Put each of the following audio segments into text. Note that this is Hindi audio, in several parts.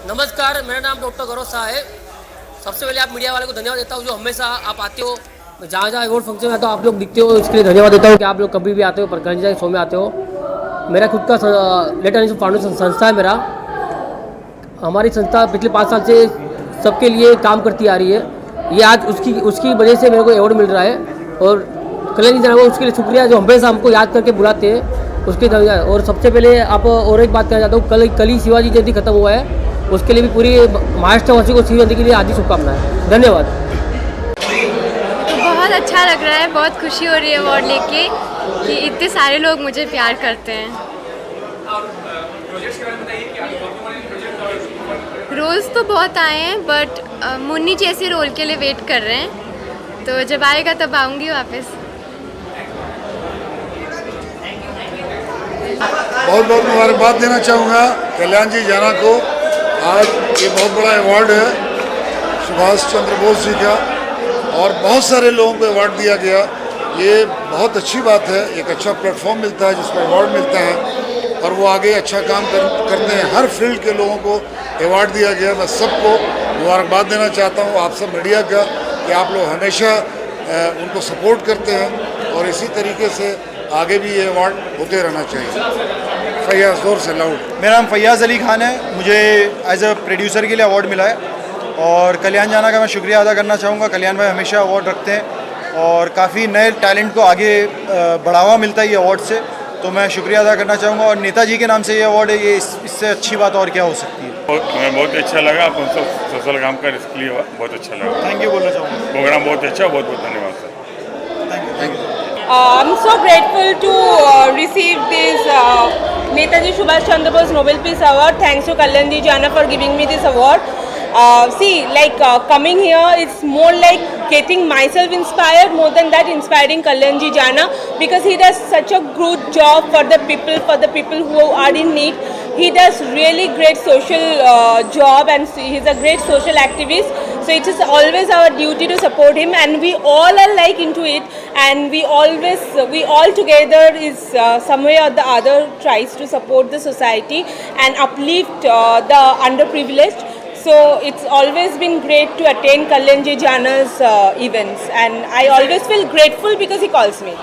नमस्कार, मेरा नाम डॉक्टर गौरव शाह है। सबसे पहले आप मीडिया वाले को धन्यवाद देता हूँ जो हमेशा आप आते हो। जहाँ जहाँ अवार्ड फंक्शन में तो आप लोग दिखते हो, इसके लिए धन्यवाद देता हूँ कि आप लोग कभी भी आते हो, प्रकाश शो में आते हो। मेरा खुद का लेटर फाउंडेशन संस्था है मेरा। हमारी संस्था पिछले 5 साल से सबके लिए काम करती आ रही है। ये आज उसकी वजह से मेरे को अवार्ड मिल रहा है और कल्याण जी उसके लिए शुक्रिया जो हमेशा हमको याद करके बुलाते हैं उसके धन्यवाद। और सबसे पहले आप और एक बात कहना चाहता हूँ, कल ही शिवाजी जयंती खत्म हुआ है, उसके लिए भी पूरी महाराष्ट्रवासी को शिव जयंती के लिए हार्दिक शुभकामनाएं। धन्यवाद। तो बहुत अच्छा लग रहा है, बहुत खुशी हो रही है अवार्ड लेके कि इतने सारे लोग मुझे प्यार करते हैं। रोल्स तो बहुत आए हैं बट मुन्नी जैसे रोल के लिए वेट कर रहे हैं, तो जब आएगा तब आऊँगी वापस। बहुत बहुत मुबारकबाद देना चाहूँगा कल्याण जी जाना को। आज ये बहुत बड़ा अवार्ड है सुभाष चंद्र बोस जी का और बहुत सारे लोगों को अवार्ड दिया गया। ये बहुत अच्छी बात है, एक अच्छा प्लेटफॉर्म मिलता है जिस पर अवार्ड मिलता है और वो आगे अच्छा काम करते हैं। हर फील्ड के लोगों को अवार्ड दिया गया। मैं सबको मुबारकबाद देना चाहता हूँ, आप सब मीडिया का, कि आप लोग हमेशा उनको सपोर्ट करते हैं और इसी तरीके से आगे भी ये अवार्ड होते रहना चाहिए। फैयाज़ जोर से लाउड। मेरा नाम फैयाज़ अली खान है। मुझे एज अ प्रोड्यूसर के लिए अवार्ड मिला है और कल्याण जाना का मैं शुक्रिया अदा करना चाहूँगा। कल्याण भाई हमेशा अवार्ड रखते हैं और काफ़ी नए टैलेंट को आगे बढ़ावा मिलता है ये अवार्ड से, तो मैं शुक्रिया अदा करना चाहूँगा। और नेताजी के नाम से ये अवार्ड है, ये इससे अच्छी बात और क्या हो सकती है। हमें बहुत अच्छा लगा, आप उन सब सोशल काम कर इसके लिए बहुत अच्छा लगा। थैंक यू बोलना चाहूँगा। प्रोग्राम बहुत अच्छा, बहुत बहुत धन्यवाद sir. Thank you. I'm so grateful to receive this Netaji Subhash Chandra Bose Nobel Peace Award. Thanks to Kalyan Ji Jana for giving me this award. Coming here, it's more like getting myself inspired more than that inspiring Kalyan Ji Jana, because he does such a good job for the people who are in need. He does really great social job and he's a great social activist. So it is always our duty to support him, and we all are like into it, and we all together is some way or the other tries to support the society and uplift the underprivileged. So it's always been great to attend Kalyan Ji Jana's events, and I always feel grateful because he calls me.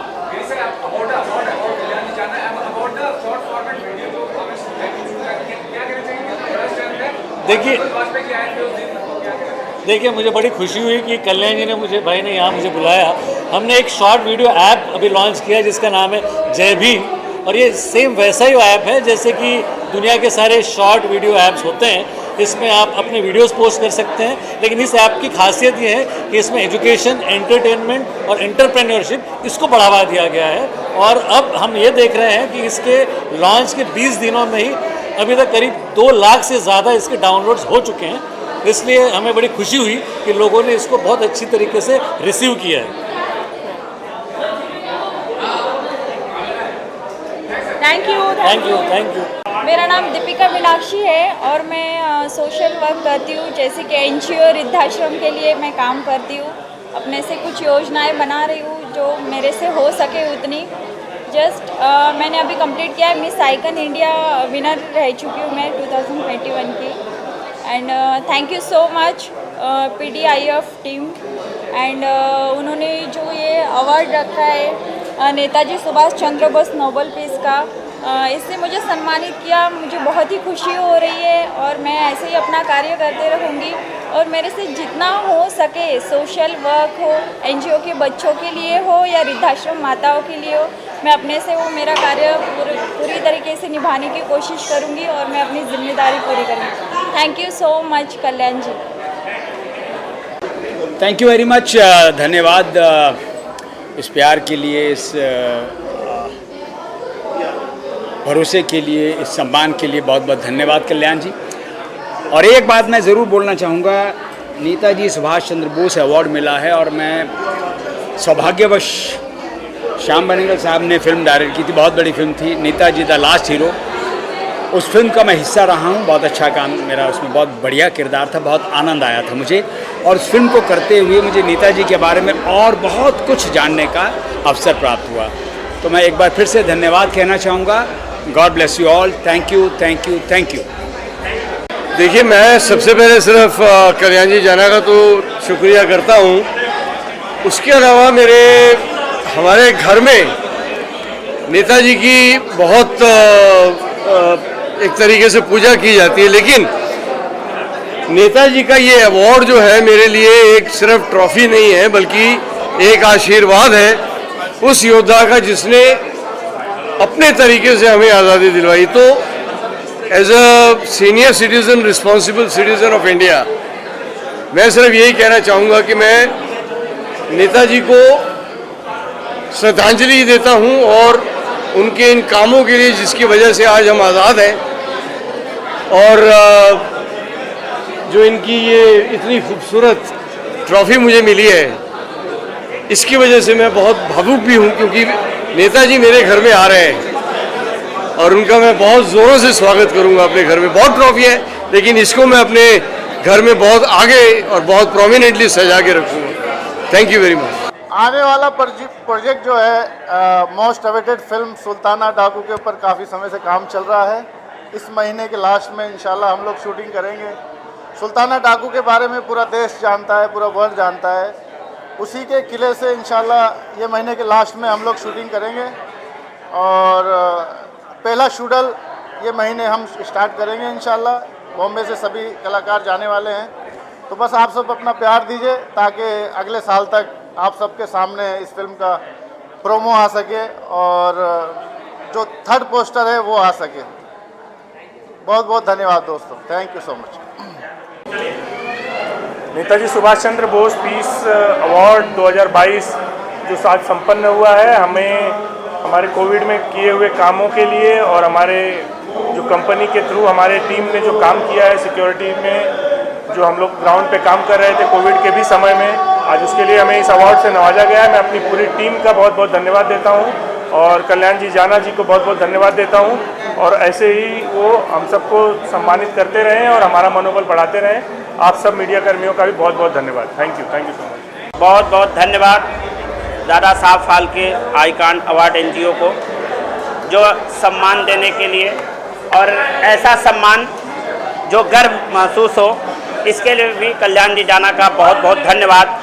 देखिए मुझे बड़ी खुशी हुई कि कल्याण जी ने भाई ने यहाँ मुझे बुलाया। हमने एक शॉर्ट वीडियो ऐप अभी लॉन्च किया जिसका नाम है जय भीम, और ये सेम वैसा ही ऐप है जैसे कि दुनिया के सारे शॉर्ट वीडियो ऐप्स होते हैं। इसमें आप अपने वीडियोस पोस्ट कर सकते हैं, लेकिन इस ऐप की खासियत ये है कि इसमें एजुकेशन, एंटरटेनमेंट और एंटरप्रेन्योरशिप इसको बढ़ावा दिया गया है। और अब हम ये देख रहे हैं कि इसके लॉन्च के 20 दिनों में ही अभी तक करीब 2 लाख से ज़्यादा इसके डाउनलोड्स हो चुके हैं। इसलिए हमें बड़ी खुशी हुई कि लोगों ने इसको बहुत अच्छी तरीके से रिसीव किया है। Thank you. मेरा नाम दीपिका मीनाक्षी है और मैं सोशल वर्क करती हूँ, जैसे कि एनजीओ वृद्धाश्रम के लिए मैं काम करती हूँ। अपने से कुछ योजनाएं बना रही हूँ जो मेरे से हो सके उतनी। मैंने अभी कंप्लीट किया है, मिस आइकन इंडिया विनर रह चुकी हूँ मैं 2021 की। And thank you so much PDIF team, and उन्होंने जो ये अवार्ड रखा है नेताजी सुभाष चंद्र बोस नोबेल पीस का, इससे मुझे सम्मानित किया। मुझे बहुत ही खुशी हो रही है और मैं ऐसे ही अपना कार्य करते रहूँगी और मेरे से जितना हो सके सोशल वर्क हो, NGO के बच्चों के लिए हो या वृद्धाश्रम माताओं के लिए हो, मैं अपने से वो मेरा कार्य पूरी तरीके से निभाने की कोशिश करूँगी और मैं अपनी जिम्मेदारी पूरी करूँगी। Thank you so much Kalyan ji. Thank you very much. धन्यवाद इस प्यार के लिए, इस भरोसे के लिए, इस सम्मान के लिए बहुत बहुत धन्यवाद कल्याण जी। और एक बात मैं ज़रूर बोलना चाहूँगा, नेताजी सुभाष चंद्र बोस अवार्ड मिला है और मैं सौभाग्यवश श्याम बेनेगल साहब ने फिल्म डायरेक्ट की थी, बहुत बड़ी फिल्म थी नेताजी द लास्ट हीरो। उस फिल्म का मैं हिस्सा रहा हूँ, बहुत अच्छा काम मेरा उसमें, बहुत बढ़िया किरदार था, बहुत आनंद आया था मुझे। और उस फिल्म को करते हुए मुझे नेताजी के बारे में और बहुत कुछ जानने का अवसर प्राप्त हुआ। तो मैं एक बार फिर से धन्यवाद कहना चाहूँगा। God bless you all. Thank you, thank you, thank you. देखिए, मैं सबसे पहले सिर्फ कल्याण जी जाना का तो शुक्रिया करता हूँ। उसके अलावा हमारे घर में नेताजी की बहुत एक तरीके से पूजा की जाती है, लेकिन नेताजी का ये अवार्ड जो है मेरे लिए एक सिर्फ ट्रॉफी नहीं है, बल्कि एक आशीर्वाद है उस योद्धा का जिसने अपने तरीके से हमें आज़ादी दिलवाई। तो as a senior citizen, responsible citizen of India, मैं सिर्फ यही कहना चाहूँगा कि मैं नेताजी को श्रद्धांजलि देता हूँ और उनके इन कामों के लिए जिसकी वजह से आज हम आज़ाद हैं, और जो इनकी ये इतनी खूबसूरत ट्रॉफी मुझे मिली है, इसकी वजह से मैं बहुत भावुक भी हूँ, क्योंकि नेताजी मेरे घर में आ रहे हैं और उनका मैं बहुत ज़ोरों से स्वागत करूँगा। अपने घर में बहुत ट्रॉफी है, लेकिन इसको मैं अपने घर में बहुत आगे और बहुत प्रोमिनेंटली सजा के रखूँगा। Thank you very much. आने वाला प्रोजेक्ट जो है मोस्ट अवेटेड फिल्म सुल्ताना डाकू के ऊपर काफ़ी समय से काम चल रहा है। इस महीने के लास्ट में इंशाल्लाह हम लोग शूटिंग करेंगे। सुल्ताना डाकू के बारे में पूरा देश जानता है, पूरा वर्ल्ड जानता है। उसी के किले से इंशाल्लाह ये महीने के लास्ट में हम लोग शूटिंग करेंगे और पहला शेड्यूल ये महीने हम स्टार्ट करेंगे इंशाल्लाह। बॉम्बे से सभी कलाकार जाने वाले हैं, तो बस आप सब अपना प्यार दीजिए ताकि अगले साल तक आप सबके सामने इस फिल्म का प्रोमो आ सके और जो थर्ड पोस्टर है वो आ सके। बहुत बहुत धन्यवाद दोस्तों, thank you so much. Netaji Subhash Chandra Bose peace award 2022 जो आज संपन्न हुआ है, हमें हमारे कोविड में किए हुए कामों के लिए और हमारे जो कंपनी के थ्रू हमारे टीम ने जो काम किया है सिक्योरिटी में, जो हम लोग ग्राउंड पे काम कर रहे थे कोविड के भी समय में, आज उसके लिए हमें इस अवार्ड से नवाजा गया है। मैं अपनी पूरी टीम का बहुत बहुत धन्यवाद देता हूँ और कल्याण जी जाना जी को बहुत बहुत धन्यवाद देता हूँ, और ऐसे ही वो हम सबको सम्मानित करते रहें और हमारा मनोबल बढ़ाते रहें। आप सब मीडिया कर्मियों का भी बहुत बहुत धन्यवाद। Thank you so much. बहुत बहुत धन्यवाद Dada Saheb Phalke icon award NGO को जो सम्मान देने के लिए, और ऐसा सम्मान जो गर्व महसूस हो, इसके लिए भी कल्याण जी जाना का बहुत बहुत धन्यवाद।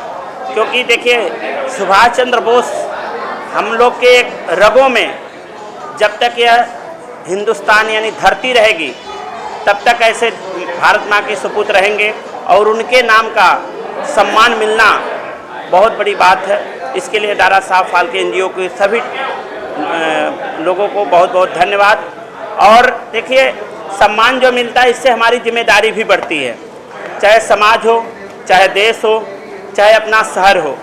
क्योंकि देखिए, सुभाष चंद्र बोस हम लोग के एक रगों में, जब तक यह हिंदुस्तान यानी धरती रहेगी तब तक ऐसे भारत माँ के सपूत रहेंगे, और उनके नाम का सम्मान मिलना बहुत बड़ी बात है। इसके लिए दादा साहब फाल्के एनजीओ के सभी लोगों को बहुत बहुत धन्यवाद। और देखिए, सम्मान जो मिलता है इससे हमारी जिम्मेदारी भी बढ़ती है, चाहे समाज हो, चाहे देश हो, चाहे अपना शहर हो,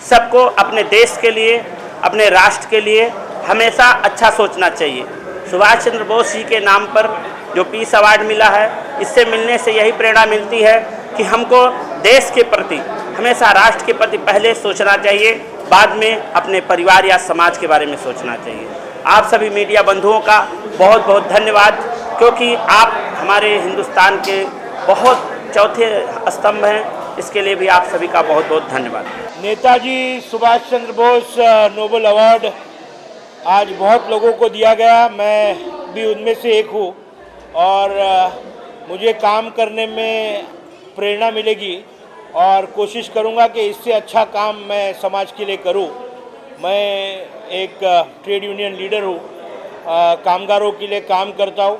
सबको अपने देश के लिए, अपने राष्ट्र के लिए हमेशा अच्छा सोचना चाहिए। सुभाष चंद्र बोस जी के नाम पर जो पीस अवार्ड मिला है, इससे मिलने से यही प्रेरणा मिलती है कि हमको देश के प्रति, हमेशा राष्ट्र के प्रति पहले सोचना चाहिए, बाद में अपने परिवार या समाज के बारे में सोचना चाहिए। आप सभी मीडिया बंधुओं का बहुत बहुत धन्यवाद, क्योंकि आप हमारे हिंदुस्तान के बहुत चौथे स्तंभ हैं। इसके लिए भी आप सभी का बहुत बहुत धन्यवाद। नेताजी सुभाष चंद्र बोस नोबेल अवार्ड आज बहुत लोगों को दिया गया, मैं भी उनमें से एक हूँ, और मुझे काम करने में प्रेरणा मिलेगी और कोशिश करूँगा कि इससे अच्छा काम मैं समाज के लिए करूँ। मैं एक ट्रेड यूनियन लीडर हूँ, कामगारों के लिए काम करता हूँ।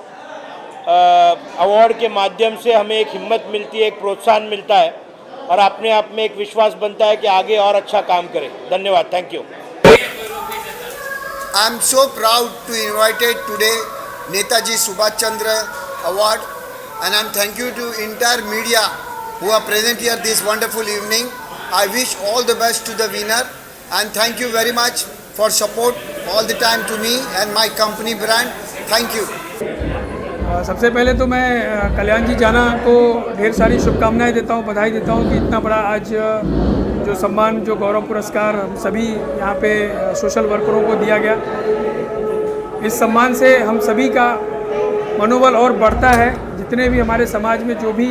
अवार्ड के माध्यम से हमें एक हिम्मत मिलती है, एक प्रोत्साहन मिलता है, और अपने आप में एक विश्वास बनता है कि आगे और अच्छा काम करें। धन्यवाद, thank you. I am so proud to invited today Netaji Subhash Chandra Award, and I am thank you to entire media who are present here this wonderful evening. I wish all the best to the winner, and thank you very much for support all the time to me and my company brand. Thank you. सबसे पहले तो मैं कल्याण जी जाना को ढेर सारी शुभकामनाएं देता हूं, बधाई देता हूं कि इतना बड़ा आज जो सम्मान, जो गौरव पुरस्कार हम सभी यहाँ पे सोशल वर्करों को दिया गया। इस सम्मान से हम सभी का मनोबल और बढ़ता है। जितने भी हमारे समाज में जो भी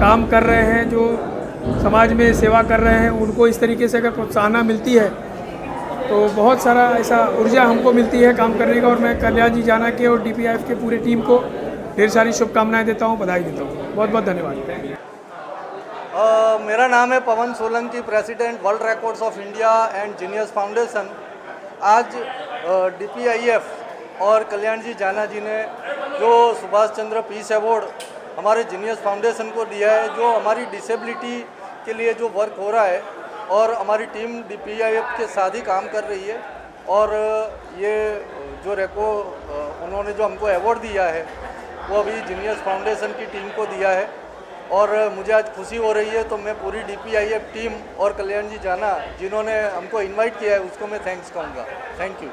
काम कर रहे हैं, जो समाज में सेवा कर रहे हैं, उनको इस तरीके से अगर प्रोत्साहन मिलती है तो बहुत सारा ऐसा ऊर्जा हमको मिलती है काम करने का। और मैं कल्याण जी जाना के और DPIF के पूरे टीम को ढेर सारी शुभकामनाएं देता हूँ, बधाई देता हूँ। बहुत बहुत धन्यवाद। मेरा नाम है Pawan Solanki, president world records of India and genius foundation. आज DPIF और कल्याण जी जाना जी ने जो सुभाष चंद्र पीस अवार्ड हमारे जीनियस फाउंडेशन को दिया है, जो हमारी डिसेबिलिटी के लिए जो वर्क हो रहा है, और हमारी टीम DPIF के साथ ही काम कर रही है। और ये जो उन्होंने जो हमको अवार्ड दिया है वो अभी जीनियस फाउंडेशन की टीम को दिया है, और मुझे आज खुशी हो रही है। तो मैं पूरी DPIF टीम और कल्याण जी जाना जिन्होंने हमको इनवाइट किया है उसको मैं थैंक्स कहूँगा। Thank you.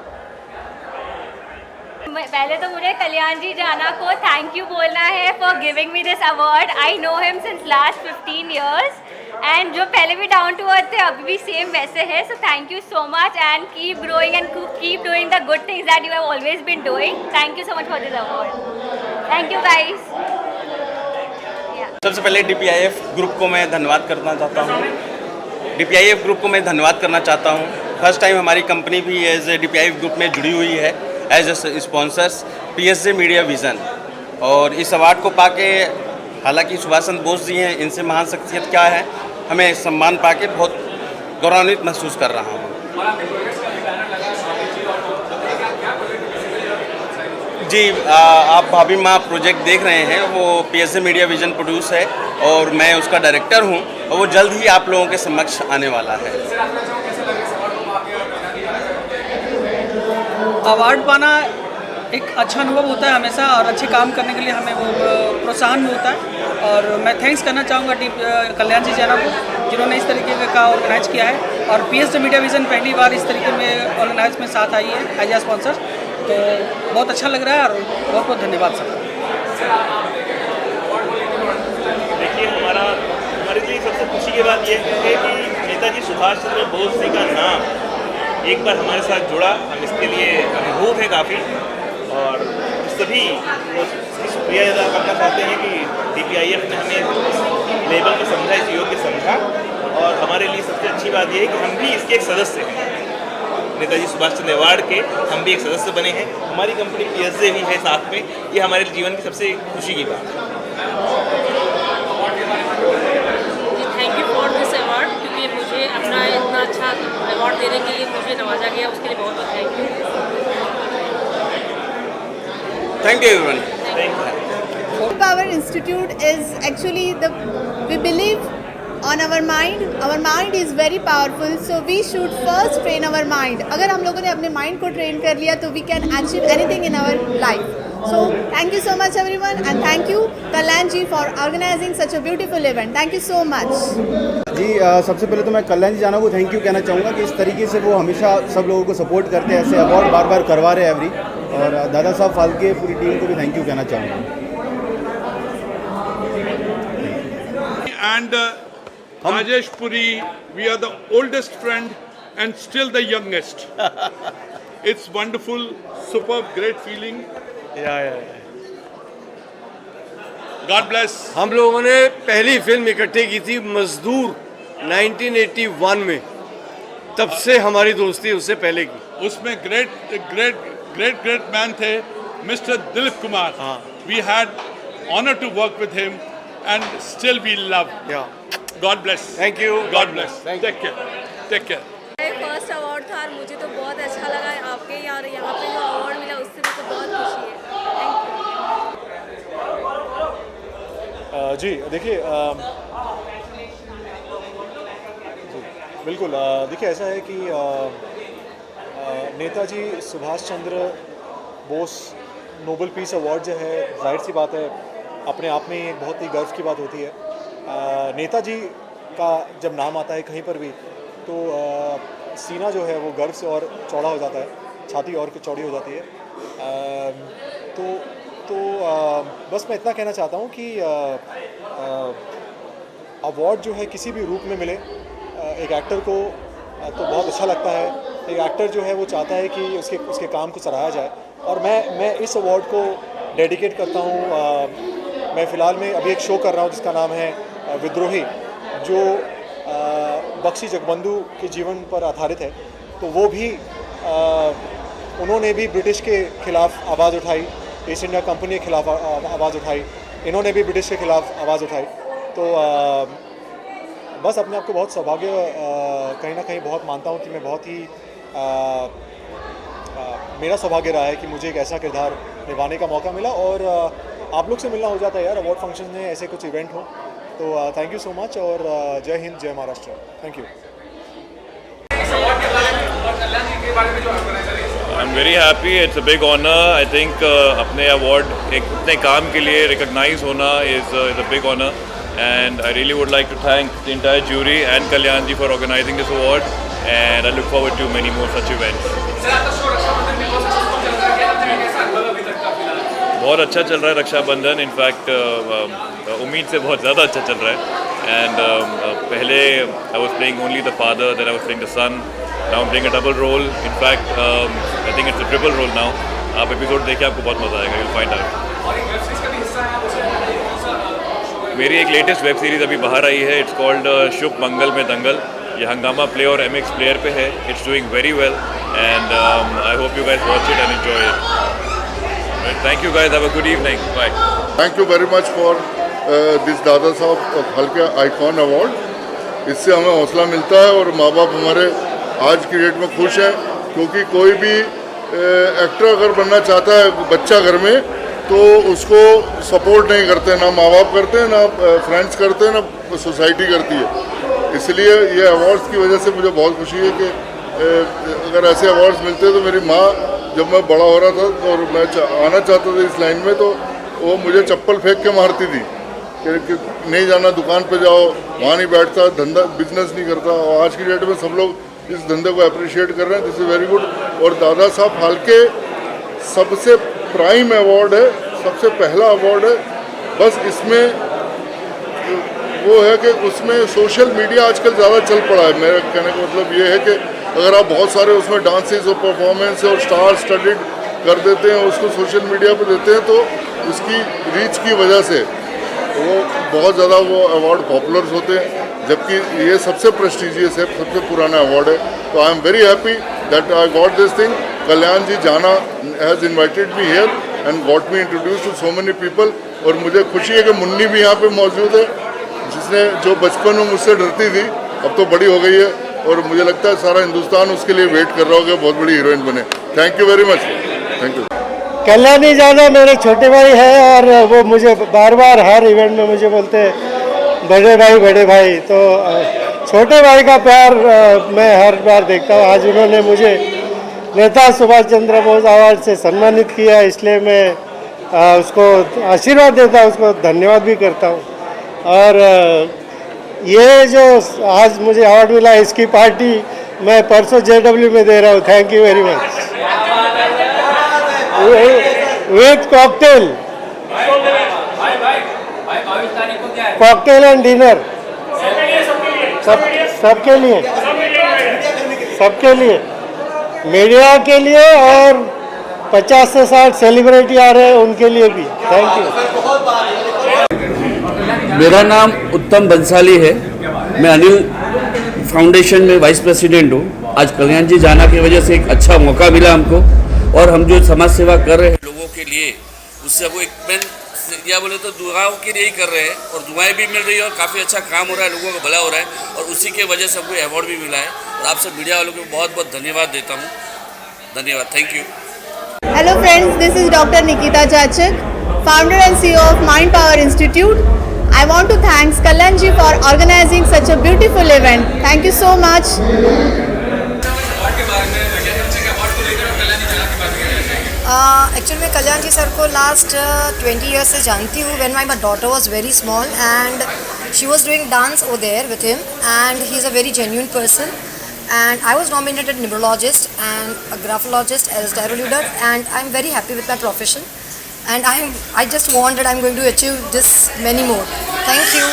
पहले तो मुझे कल्याण जी जाना को थैंक यू बोलना है for giving me this award. I know him since last 15 years and जो पहले भी डाउन टू अर्थ थे अभी भी सेम वैसे है। So thank you so much and keep growing and keep doing the good things that you have always been doing. Thank you so much for this award. Thank you guys. सबसे पहले DPIF ग्रुप को मैं धन्यवाद करना चाहता हूँ। DPIF ग्रुप को मैं धन्यवाद करना चाहता हूँ। फर्स्ट टाइम हमारी कंपनी भी एज ए DPIF ग्रुप में जुड़ी हुई है as a sponsors PSJ media vision. और इस अवार्ड को पाके, हालांकि सुभाष चंद्र बोस जी हैं, इनसे महान शख्सियत क्या है, हमें सम्मान पाके बहुत गौरवान्वित महसूस कर रहा हूँ। जी आप भाभी माँ प्रोजेक्ट देख रहे हैं, वो PSJ मीडिया विज़न प्रोड्यूस है और मैं उसका डायरेक्टर हूँ, और वो जल्द ही आप लोगों के समक्ष आने वाला है। अवार्ड पाना एक अच्छा अनुभव होता है हमेशा, और अच्छे काम करने के लिए हमें वो प्रोत्साहन मिलता है। और मैं थैंक्स करना चाहूँगा कल्याण जी जाना को, जिन्होंने इस तरीके का ऑर्गेनाइज किया है। और PSJ मीडिया विज़न पहली बार इस तरीके में ऑर्गेनाइज में साथ आई है एज ए स्पॉन्सर, तो बहुत अच्छा लग रहा है और बहुत बहुत धन्यवाद सर। देखिए हमारे लिए सबसे खुशी की बात यह है कि नेताजी सुभाष चंद्र बोस जी का नाम एक बार हमारे साथ जुड़ा। हम इसके लिए अनुभूत हैं काफ़ी, और सभी इसकी शुक्रिया अदा करना चाहते हैं कि DPIF ने हमें इस लेवल को समझा, इस योग्य समझा। और हमारे लिए सबसे अच्छी बात यह है कि हम भी इसके एक सदस्य हैं। नेताजी सुभाष चंद्र अवार्ड के हम भी एक सदस्य बने हैं, हमारी कंपनी PSJ भी है साथ में। ये हमारे जीवन की सबसे खुशी की बात है। Thank you for this award, क्योंकि मुझे अपना इतना अच्छा अवार्ड देने के लिए मुझे नवाजा गया, उसके लिए बहुत बहुत thank you. Thank you everyone. Power Institute is actually we believe on our mind. Our mind is very powerful, so we should first train our mind. अगर हम लोगों ने अपने mind को train कर लिया तो we can achieve anything in our life. So thank you so much everyone, and thank you Kalyan ji for organizing such a beautiful event. Thank you so much. जी सबसे पहले तो मैं कल्याण जी जाना को थैंक यू कहना चाहूँगा कि इस तरीके से वो हमेशा सब लोगों को सपोर्ट करते हैं, ऐसे अवार्ड बार बार करवा रहे हैं एवरी। और दादा साहब फाल्के पूरी टीम को भी थैंक यू कहना चाहूँगा। And Rajesh Puri, we are the oldest friend and still the youngest. It's wonderful, superb, great feeling. Yeah. God bless. हम लोगों ने पहली फिल्म इकट्ठे की थी मजदूर 1981 में, तब से हमारी दोस्ती उससे पहले की। उसमें great मैन थे mister Dilip Kumar. We had honor to work with him and still we love. Yeah. God bless. Thank you. God bless. Take care. Take care. First award था और मुझे तो बहुत अच्छा लगा आपके यहाँ पे जो अवार्ड मिला उससे मुझे तो बहुत खुशी है। जी देखिए बिल्कुल देखिए ऐसा है कि Netaji Subhash Chandra Bose Nobel peace award जो है, जाहिर सी बात है अपने आप में एक बहुत ही गर्व की बात होती है। नेताजी का जब नाम आता है कहीं पर भी तो सीना जो है वो गर्व से और चौड़ा हो जाता है, छाती और चौड़ी हो जाती है। तो बस मैं इतना कहना चाहता हूँ कि अवार्ड जो है किसी भी रूप में मिले एक एक्टर को तो बहुत अच्छा लगता है। एक एक्टर जो है वो चाहता है कि उसके काम को सराहा जाए, और मैं इस अवार्ड को डेडिकेट करता हूँ। मैं फ़िलहाल में अभी एक शो कर रहा हूँ जिसका नाम है विद्रोही, जो बख्शी जगबंधु के जीवन पर आधारित है। तो वो भी उन्होंने भी ब्रिटिश के ख़िलाफ़ आवाज़ उठाई ईस्ट इंडिया कंपनी के खिलाफ आवाज़ उठाई, इन्होंने भी ब्रिटिश के खिलाफ आवाज़ उठाई। तो बस अपने आप को बहुत सौभाग्य कहीं ना कहीं बहुत मानता हूँ कि मैं बहुत ही मेरा सौभाग्य रहा है कि मुझे एक ऐसा किरदार निभाने का मौका मिला। और आप लोग से मिलना हो जाता है यार अवार्ड फंक्शन में, ऐसे कुछ इवेंट हो। तो थैंक यू सो मच और जय हिंद जय Maharashtra. Thank you. I am very happy, it's a big honour. I think अपने अवार्ड एक अपने काम के लिए रिकॉग्नाइज होना is a big honour, and I really would like to thank the entire jury and Kalyan ji for organizing this award, and I look forward to many more such events. बहुत अच्छा चल रहा है रक्षाबंधन, इनफैक्ट उम्मीद से बहुत ज़्यादा अच्छा चल रहा है। एंड पहले I was playing only the father, then I was playing the son, now I am playing a double role. In fact I think it's a triple role now. आप एपिसोड देखिए, आपको बहुत मज़ा आएगा, यू विल फाइंड आउट। मेरी एक लेटेस्ट वेब सीरीज़ अभी बाहर आई है, इट्स कॉल्ड शुभ मंगल में दंगल। ये हंगामा प्ले और MX प्लेयर पे है। It's doing very well and I hope you guys watch it and enjoy it. Thank you guys, have a good evening, bye. Thank you very much for this Dada Saheb हल्के आइकॉन अवार्ड। इससे हमें हौसला मिलता है और माँ बाप हमारे आज की डेट में खुश हैं, क्योंकि कोई भी एक्टर अगर बनना चाहता है बच्चा घर में, तो उसको सपोर्ट नहीं करते, ना माँ बाप करते हैं, ना फ्रेंड्स करते हैं, ना सोसाइटी करती है। इसलिए ये अवार्ड्स की वजह से मुझे बहुत खुशी है कि अगर ऐसे अवार्ड्स मिलते तो मेरी माँ जब मैं बड़ा हो रहा था और मैं आना चाहता था इस लाइन में, तो वो मुझे चप्पल फेंक के मारती थी कि नहीं जाना, दुकान पे जाओ, वहाँ नहीं बैठता, धंधा बिजनेस नहीं करता। और आज की डेट में सब लोग इस धंधे को अप्रिशिएट कर रहे हैं, दिस इज़ वेरी गुड। और दादा साहब फाल्के सबसे प्राइम अवार्ड है, सबसे पहला अवार्ड है। बस इसमें वो है कि उसमें सोशल मीडिया आजकल ज़्यादा चल पड़ा है। मेरा कहने का मतलब ये है कि अगर आप बहुत सारे उसमें डांसेस और परफॉर्मेंस और स्टार स्टडीड कर देते हैं, उसको सोशल मीडिया पे देते हैं, तो उसकी रीच की वजह से वो बहुत ज़्यादा वो अवार्ड पॉपुलर होते हैं, जबकि ये सबसे प्रेस्टिजियस है, सबसे पुराना अवार्ड है। तो I am very happy that I got this thing. Kalyan ji Jana has invited me here and got me introduce to so many people. और मुझे खुशी है कि मुन्नी भी यहाँ पे मौजूद है, जिसने जो बचपन में मुझसे डरती थी, अब तो बड़ी हो गई है, और मुझे लगता है सारा हिंदुस्तान उसके लिए वेट कर रहा होगा, बहुत बड़ी हीरोइन बने। Thank you very much, thank you. Kalyani जाना मेरे छोटे भाई है, और वो मुझे बार बार हर इवेंट में मुझे बोलते हैं बड़े भाई बड़े भाई। तो छोटे भाई का प्यार मैं हर बार देखता हूँ। आज उन्होंने मुझे नेता सुभाष चंद्र बोस अवार्ड से सम्मानित किया, इसलिए मैं उसको आशीर्वाद देता हूँ, उसको धन्यवाद भी करता हूँ। और ये जो आज मुझे अवार्ड मिला, इसकी पार्टी मैं परसों JW में दे रहा हूँ। Thank you very much. With cocktail and dinner, सबके लिए, सबके लिए, मीडिया के लिए, और 50 से 60 सेलिब्रिटी आ रहे हैं उनके लिए भी। Thank you. मेरा नाम उत्तम बंसाली है, मैं अनिल फाउंडेशन में वाइस प्रेसिडेंट हूँ। आज कल्याण जी जाना की वजह से एक अच्छा मौका मिला हमको, और हम जो समाज सेवा कर रहे हैं लोगों के लिए, उससे वो एक या बोले तो दुआओं के लिए ही कर रहे हैं, और दुआएं भी मिल रही है, और काफ़ी अच्छा काम हो रहा है, लोगों को भला हो रहा है, और उसी के वजह से हमको अवार्ड भी मिला है। और आप सब मीडिया वालों को बहुत बहुत धन्यवाद देता हूँ। धन्यवाद, thank you. Hello friends, this is Dr. Nikita Chachak, founder and CEO of Mind Power Institute. I want to thank Kalyan ji for organizing such a beautiful event. Thank you so much. Actually मैं कल्याण जी सर को लास्ट 20 ईयर्स से जानती हूँ। When my daughter was very small and she was doing dance over there with him, and he is a very genuine person, and I was nominated neurologist and a graphologist as tarot leader, and I'm very happy with my profession, and I just want that I'm going to achieve this many more. Thank you.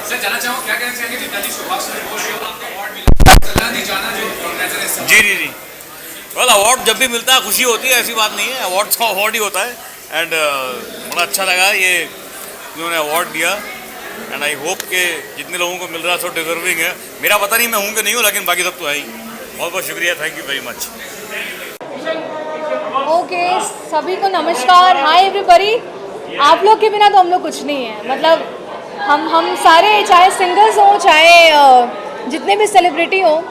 Sir जानना चाहूँ क्या कहना चाहेंगे नेताजी सुभाष चंद्र बोस को आपको अवार्ड मिला, कल्याण जी जाना जो ऑर्गेनाइजर है। जी जी जी, वेल अवार्ड जब भी मिलता है खुशी होती है, ऐसी बात नहीं है, अवार्ड तो अवार्ड ही होता है। एंड बड़ा अच्छा लगा ये उन्होंने अवार्ड दिया, एंड आई होप कि जितने लोगों को मिल रहा है सब डिजर्विंग है। मेरा पता नहीं मैं हूँ कि नहीं हूँ, लेकिन बाकी सब तो है ही। बहुत बहुत शुक्रिया, thank you very much. Okay, सभी को नमस्कार, हाय एवरीबॉडी। आप लोग के बिना तो हम लोग कुछ नहीं है। मतलब हम सारे, चाहे सिंगर्स हों, चाहे जितने भी सेलिब्रिटी हों,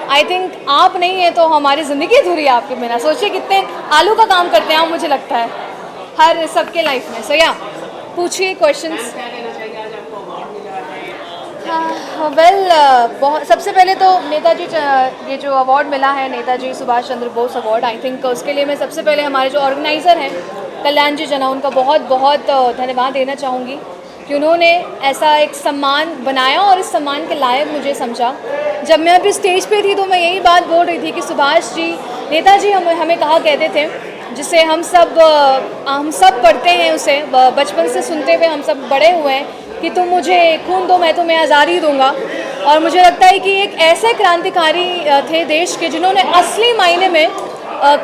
आई थिंक आप नहीं है तो हमारी ज़िंदगी अधूरी है आपके बिना। सोचिए कितने आलू का काम करते हैं आप, मुझे लगता है हर सबके लाइफ में। सो या पूछिए क्वेश्चंस। वेल, बहुत सबसे पहले तो नेताजी, ये जो अवार्ड मिला है Netaji Subhash Chandra Bose award, I think उसके लिए मैं सबसे पहले हमारे जो ऑर्गेनाइज़र हैं कल्याण जी जना, उनका बहुत बहुत धन्यवाद देना चाहूँगी कि उन्होंने ऐसा एक सम्मान बनाया और इस सम्मान के लायक मुझे समझा। जब मैं अभी स्टेज पे थी तो मैं यही बात बोल रही थी कि सुभाष जी, नेताजी हमें कहा कहते थे, जिसे हम सब पढ़ते हैं, उसे बचपन से सुनते हुए हम सब बड़े हुए हैं कि तुम मुझे खून दो मैं तुम्हें आज़ादी दूंगा। और मुझे लगता है कि एक ऐसे क्रांतिकारी थे देश के जिन्होंने असली मायने में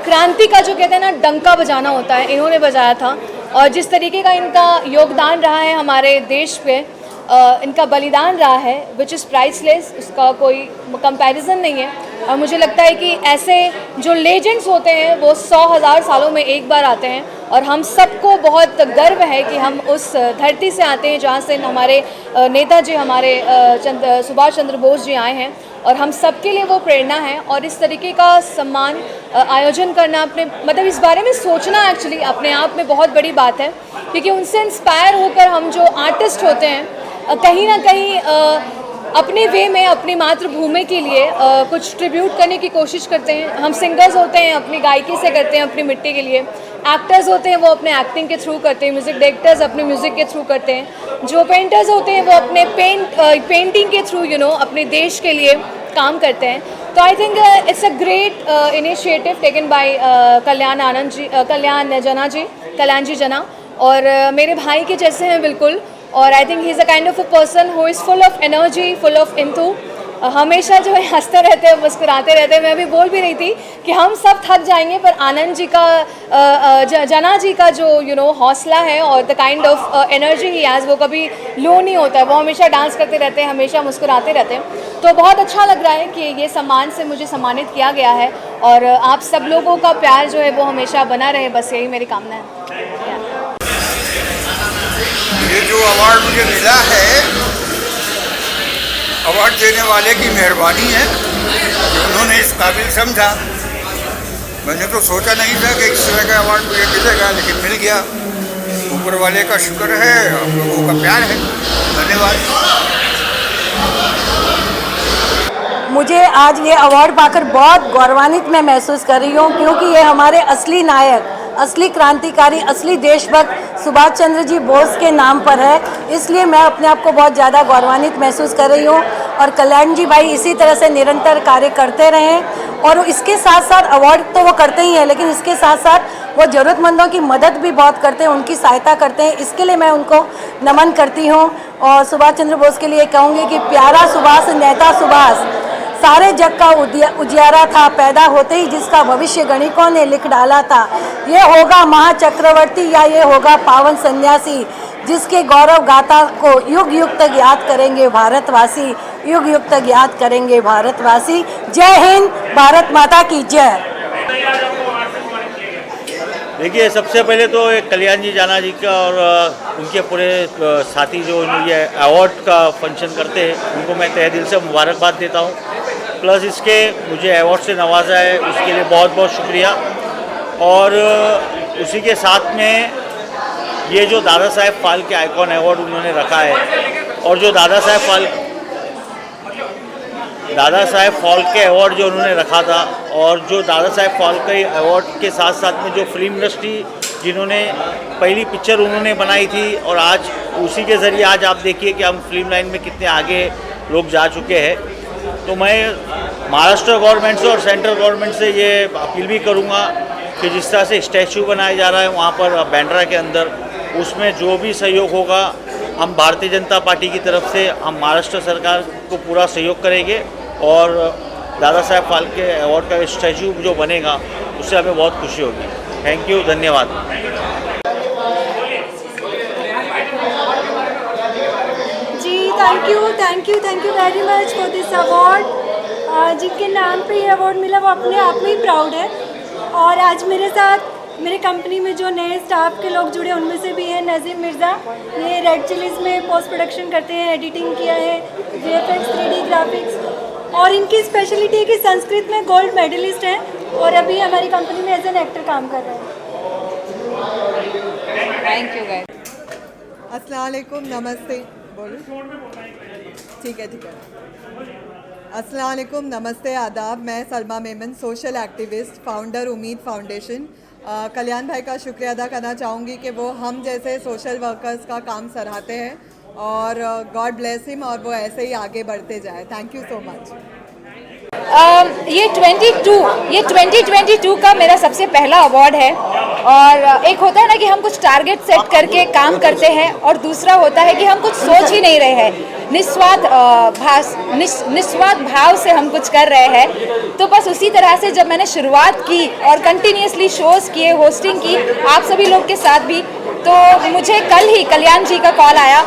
क्रांति का जो कहते हैं ना डंका बजाना होता है, इन्होंने बजाया था। और जिस तरीके का इनका योगदान रहा है हमारे देश पे, इनका बलिदान रहा है, विच इज़ प्राइसलेस, उसका कोई कंपैरिजन नहीं है। और मुझे लगता है कि ऐसे जो लेजेंड्स होते हैं वो 100,000 सालों में एक बार आते हैं और हम सबको बहुत गर्व है कि हम उस धरती से आते हैं जहाँ से हमारे नेताजी, हमारे सुभाष चंद्र बोस जी आए हैं और हम सबके लिए वो प्रेरणा है। और इस तरीके का सम्मान आयोजन करना, अपने मतलब इस बारे में सोचना एक्चुअली अपने आप में बहुत बड़ी बात है, क्योंकि उनसे इंस्पायर होकर हम जो आर्टिस्ट होते हैं कहीं ना कहीं अपने वे में अपनी मातृभूमि के लिए कुछ ट्रिब्यूट करने की कोशिश करते हैं। हम सिंगर्स होते हैं अपनी गायकी से करते हैं अपनी मिट्टी के लिए, एक्टर्स होते हैं वो अपने एक्टिंग के थ्रू करते हैं, म्यूज़िक डायरेक्टर्स अपने म्यूज़िक के थ्रू करते हैं, जो पेंटर्स होते हैं वो अपने पेंटिंग के थ्रू अपने देश के लिए काम करते हैं। तो I think it's a great initiative taken by Kalyan ji Jana, और मेरे भाई के जैसे हैं बिल्कुल। और I think he is a kind of a person who is full of energy, full of enthu, हमेशा जो है हंसते रहते हैं, मुस्कुराते रहते हैं। मैं अभी बोल भी रही थी कि हम सब थक जाएंगे पर आनंद जी का, जना जी का जो हौसला है और the kind of energy he has, वो कभी लो नहीं होता है। वो हमेशा डांस करते रहते हैं, हमेशा मुस्कुराते रहते हैं। तो बहुत अच्छा लग रहा है कि ये सम्मान से मुझे सम्मानित किया गया है और आप सब लोगों का प्यार जो है वो हमेशा बना रहे, बस यही मेरी कामना है। ये जो अवार्ड मुझे मिला है, अवार्ड देने वाले की मेहरबानी है कि उन्होंने इस काबिल समझा। मैंने तो सोचा नहीं था कि इस तरह का अवार्ड मुझे मिलेगा, लेकिन मिल गया। ऊपर वाले का शुक्र है, हम लोगों का प्यार है। धन्यवाद। मुझे आज ये अवार्ड पाकर बहुत गौरवान्वित मैं महसूस कर रही हूँ, क्योंकि ये हमारे असली नायक, असली क्रांतिकारी, असली देशभक्त सुभाष चंद्र जी बोस के नाम पर है। इसलिए मैं अपने आप को बहुत ज़्यादा गौरवान्वित महसूस कर रही हूँ। और कल्याण जी भाई इसी तरह से निरंतर कार्य करते रहें। और इसके साथ साथ अवार्ड तो वो करते ही हैं, लेकिन इसके साथ साथ वो ज़रूरतमंदों की मदद भी बहुत करते हैं, उनकी सहायता करते हैं। इसके लिए मैं उनको नमन करती हूँ। और सुभाष चंद्र बोस के लिए कहूँगी कि प्यारा सुभाष, नेता सुभाष, सारे जग का उजियारा था, पैदा होते ही जिसका भविष्य गणिकों ने लिख डाला था। ये होगा महाचक्रवर्ती या ये होगा पावन सन्यासी, जिसके गौरव गाथा को युग युग तक याद करेंगे भारतवासी, युग युग तक याद करेंगे भारतवासी। जय हिंद, भारत माता की जय। देखिए, सबसे पहले तो एक कल्याण जी जाना जी का और उनके पूरे साथी जो ये अवार्ड का फंक्शन करते हैं, उनको मैं तहे दिल से मुबारकबाद देता हूँ। प्लस इसके मुझे अवार्ड से नवाजा है, उसके लिए बहुत बहुत शुक्रिया। और उसी के साथ में ये जो दादा साहेब फाल्के आइकॉन अवार्ड उन्होंने रखा है, और जो दादा साहेब फाल्के अवार्ड जो उन्होंने रखा था, और जो दादा साहेब फाल्के अवार्ड के साथ साथ में जो फिल्म इंडस्ट्री जिन्होंने पहली पिक्चर उन्होंने बनाई थी, और आज उसी के ज़रिए आज आप देखिए कि हम फिल्म लाइन में कितने आगे लोग जा चुके हैं। तो मैं महाराष्ट्र गवर्नमेंट से और सेंट्रल गवर्नमेंट से ये अपील भी करूँगा कि जिस तरह से स्टैचू बनाया जा रहा है वहाँ पर बांद्रा के अंदर, उसमें जो भी सहयोग होगा हम भारतीय जनता पार्टी की तरफ से हम महाराष्ट्र सरकार को पूरा सहयोग करेंगे। और दादा साहेब फाल्के अवार्ड का स्टैचू जो बनेगा उससे हमें बहुत खुशी होगी। थैंक यू, धन्यवाद। जी thank you very much for this award. जिनके नाम पे ये अवार्ड मिला वो अपने आप में ही प्राउड है। और आज मेरे साथ मेरे कंपनी में जो नए स्टाफ के लोग जुड़े उनमें से भी है नज़ीम मिर्ज़ा। ये रेड चिलीज़ में पोस्ट प्रोडक्शन करते हैं, एडिटिंग किया है, VFX 3D ग्राफिक्स, और इनकी स्पेशलिटी है कि संस्कृत में गोल्ड मेडलिस्ट हैं और अभी हमारी कंपनी में एज एन एक्टर काम कर रहे हैं। Thank you guys. अस्सलाम वालेकुम, नमस्ते। बोलो। ठीक है। अस्सलाम वालेकुम, नमस्ते, आदाब। मैं Salma Memon, social activist, founder उम्मीद फाउंडेशन। कल्याण भाई का शुक्रिया अदा करना चाहूँगी कि वो हम जैसे सोशल वर्कर्स का काम सराहते हैं और गॉड ब्लेस हिम और वो ऐसे ही आगे बढ़ते जाए। Thank you so much. ये 2022 का मेरा सबसे पहला अवार्ड है। और एक होता है ना कि हम कुछ टारगेट सेट करके काम करते हैं और दूसरा होता है कि हम कुछ सोच ही नहीं रहे हैं, निस्वार्थ भाव से हम कुछ कर रहे हैं। तो बस उसी तरह से जब मैंने शुरुआत की और कंटिन्यूसली शोज़ किए, होस्टिंग की आप सभी लोग के साथ भी, तो मुझे कल ही कल्याण जी का कॉल आया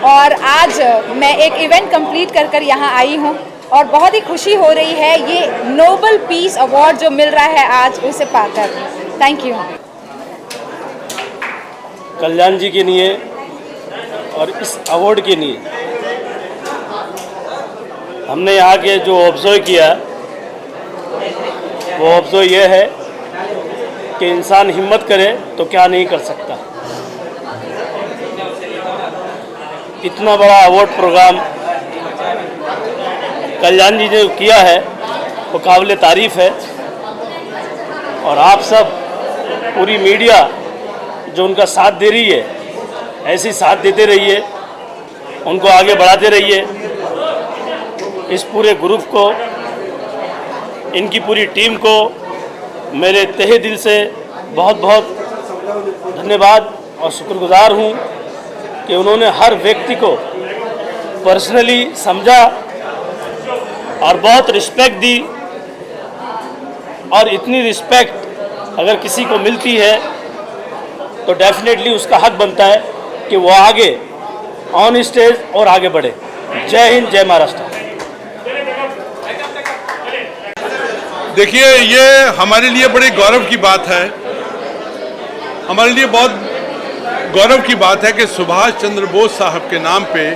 और आज मैं एक इवेंट कंप्लीट कर यहाँ आई हूँ और बहुत ही खुशी हो रही है ये नोबल पीस अवार्ड जो मिल रहा है आज उसे पाकर। Thank you. कल्याण जी के लिए और इस अवार्ड के लिए हमने यहाँ के जो ऑब्जर्व किया वो ऑब्जर्व ये है कि इंसान हिम्मत करे तो क्या नहीं कर सकता। इतना बड़ा अवार्ड प्रोग्राम कल्याण जी ने किया है वो काबिल तारीफ़ है और आप सब पूरी मीडिया जो उनका साथ दे रही है ऐसे ही साथ देते रहिए, उनको आगे बढ़ाते रहिए। इस पूरे ग्रुप को, इनकी पूरी टीम को मेरे तहे दिल से बहुत बहुत धन्यवाद और शुक्रगुजार हूँ कि उन्होंने हर व्यक्ति को पर्सनली समझा और बहुत रिस्पेक्ट दी। और इतनी रिस्पेक्ट अगर किसी को मिलती है तो डेफिनेटली उसका हक बनता है कि वो आगे ऑन स्टेज और आगे बढ़े। जय हिंद, जय महाराष्ट्र। देखिए, ये हमारे लिए बड़े गौरव की बात है, हमारे लिए बहुत गौरव की बात है कि सुभाष चंद्र बोस साहब के नाम पे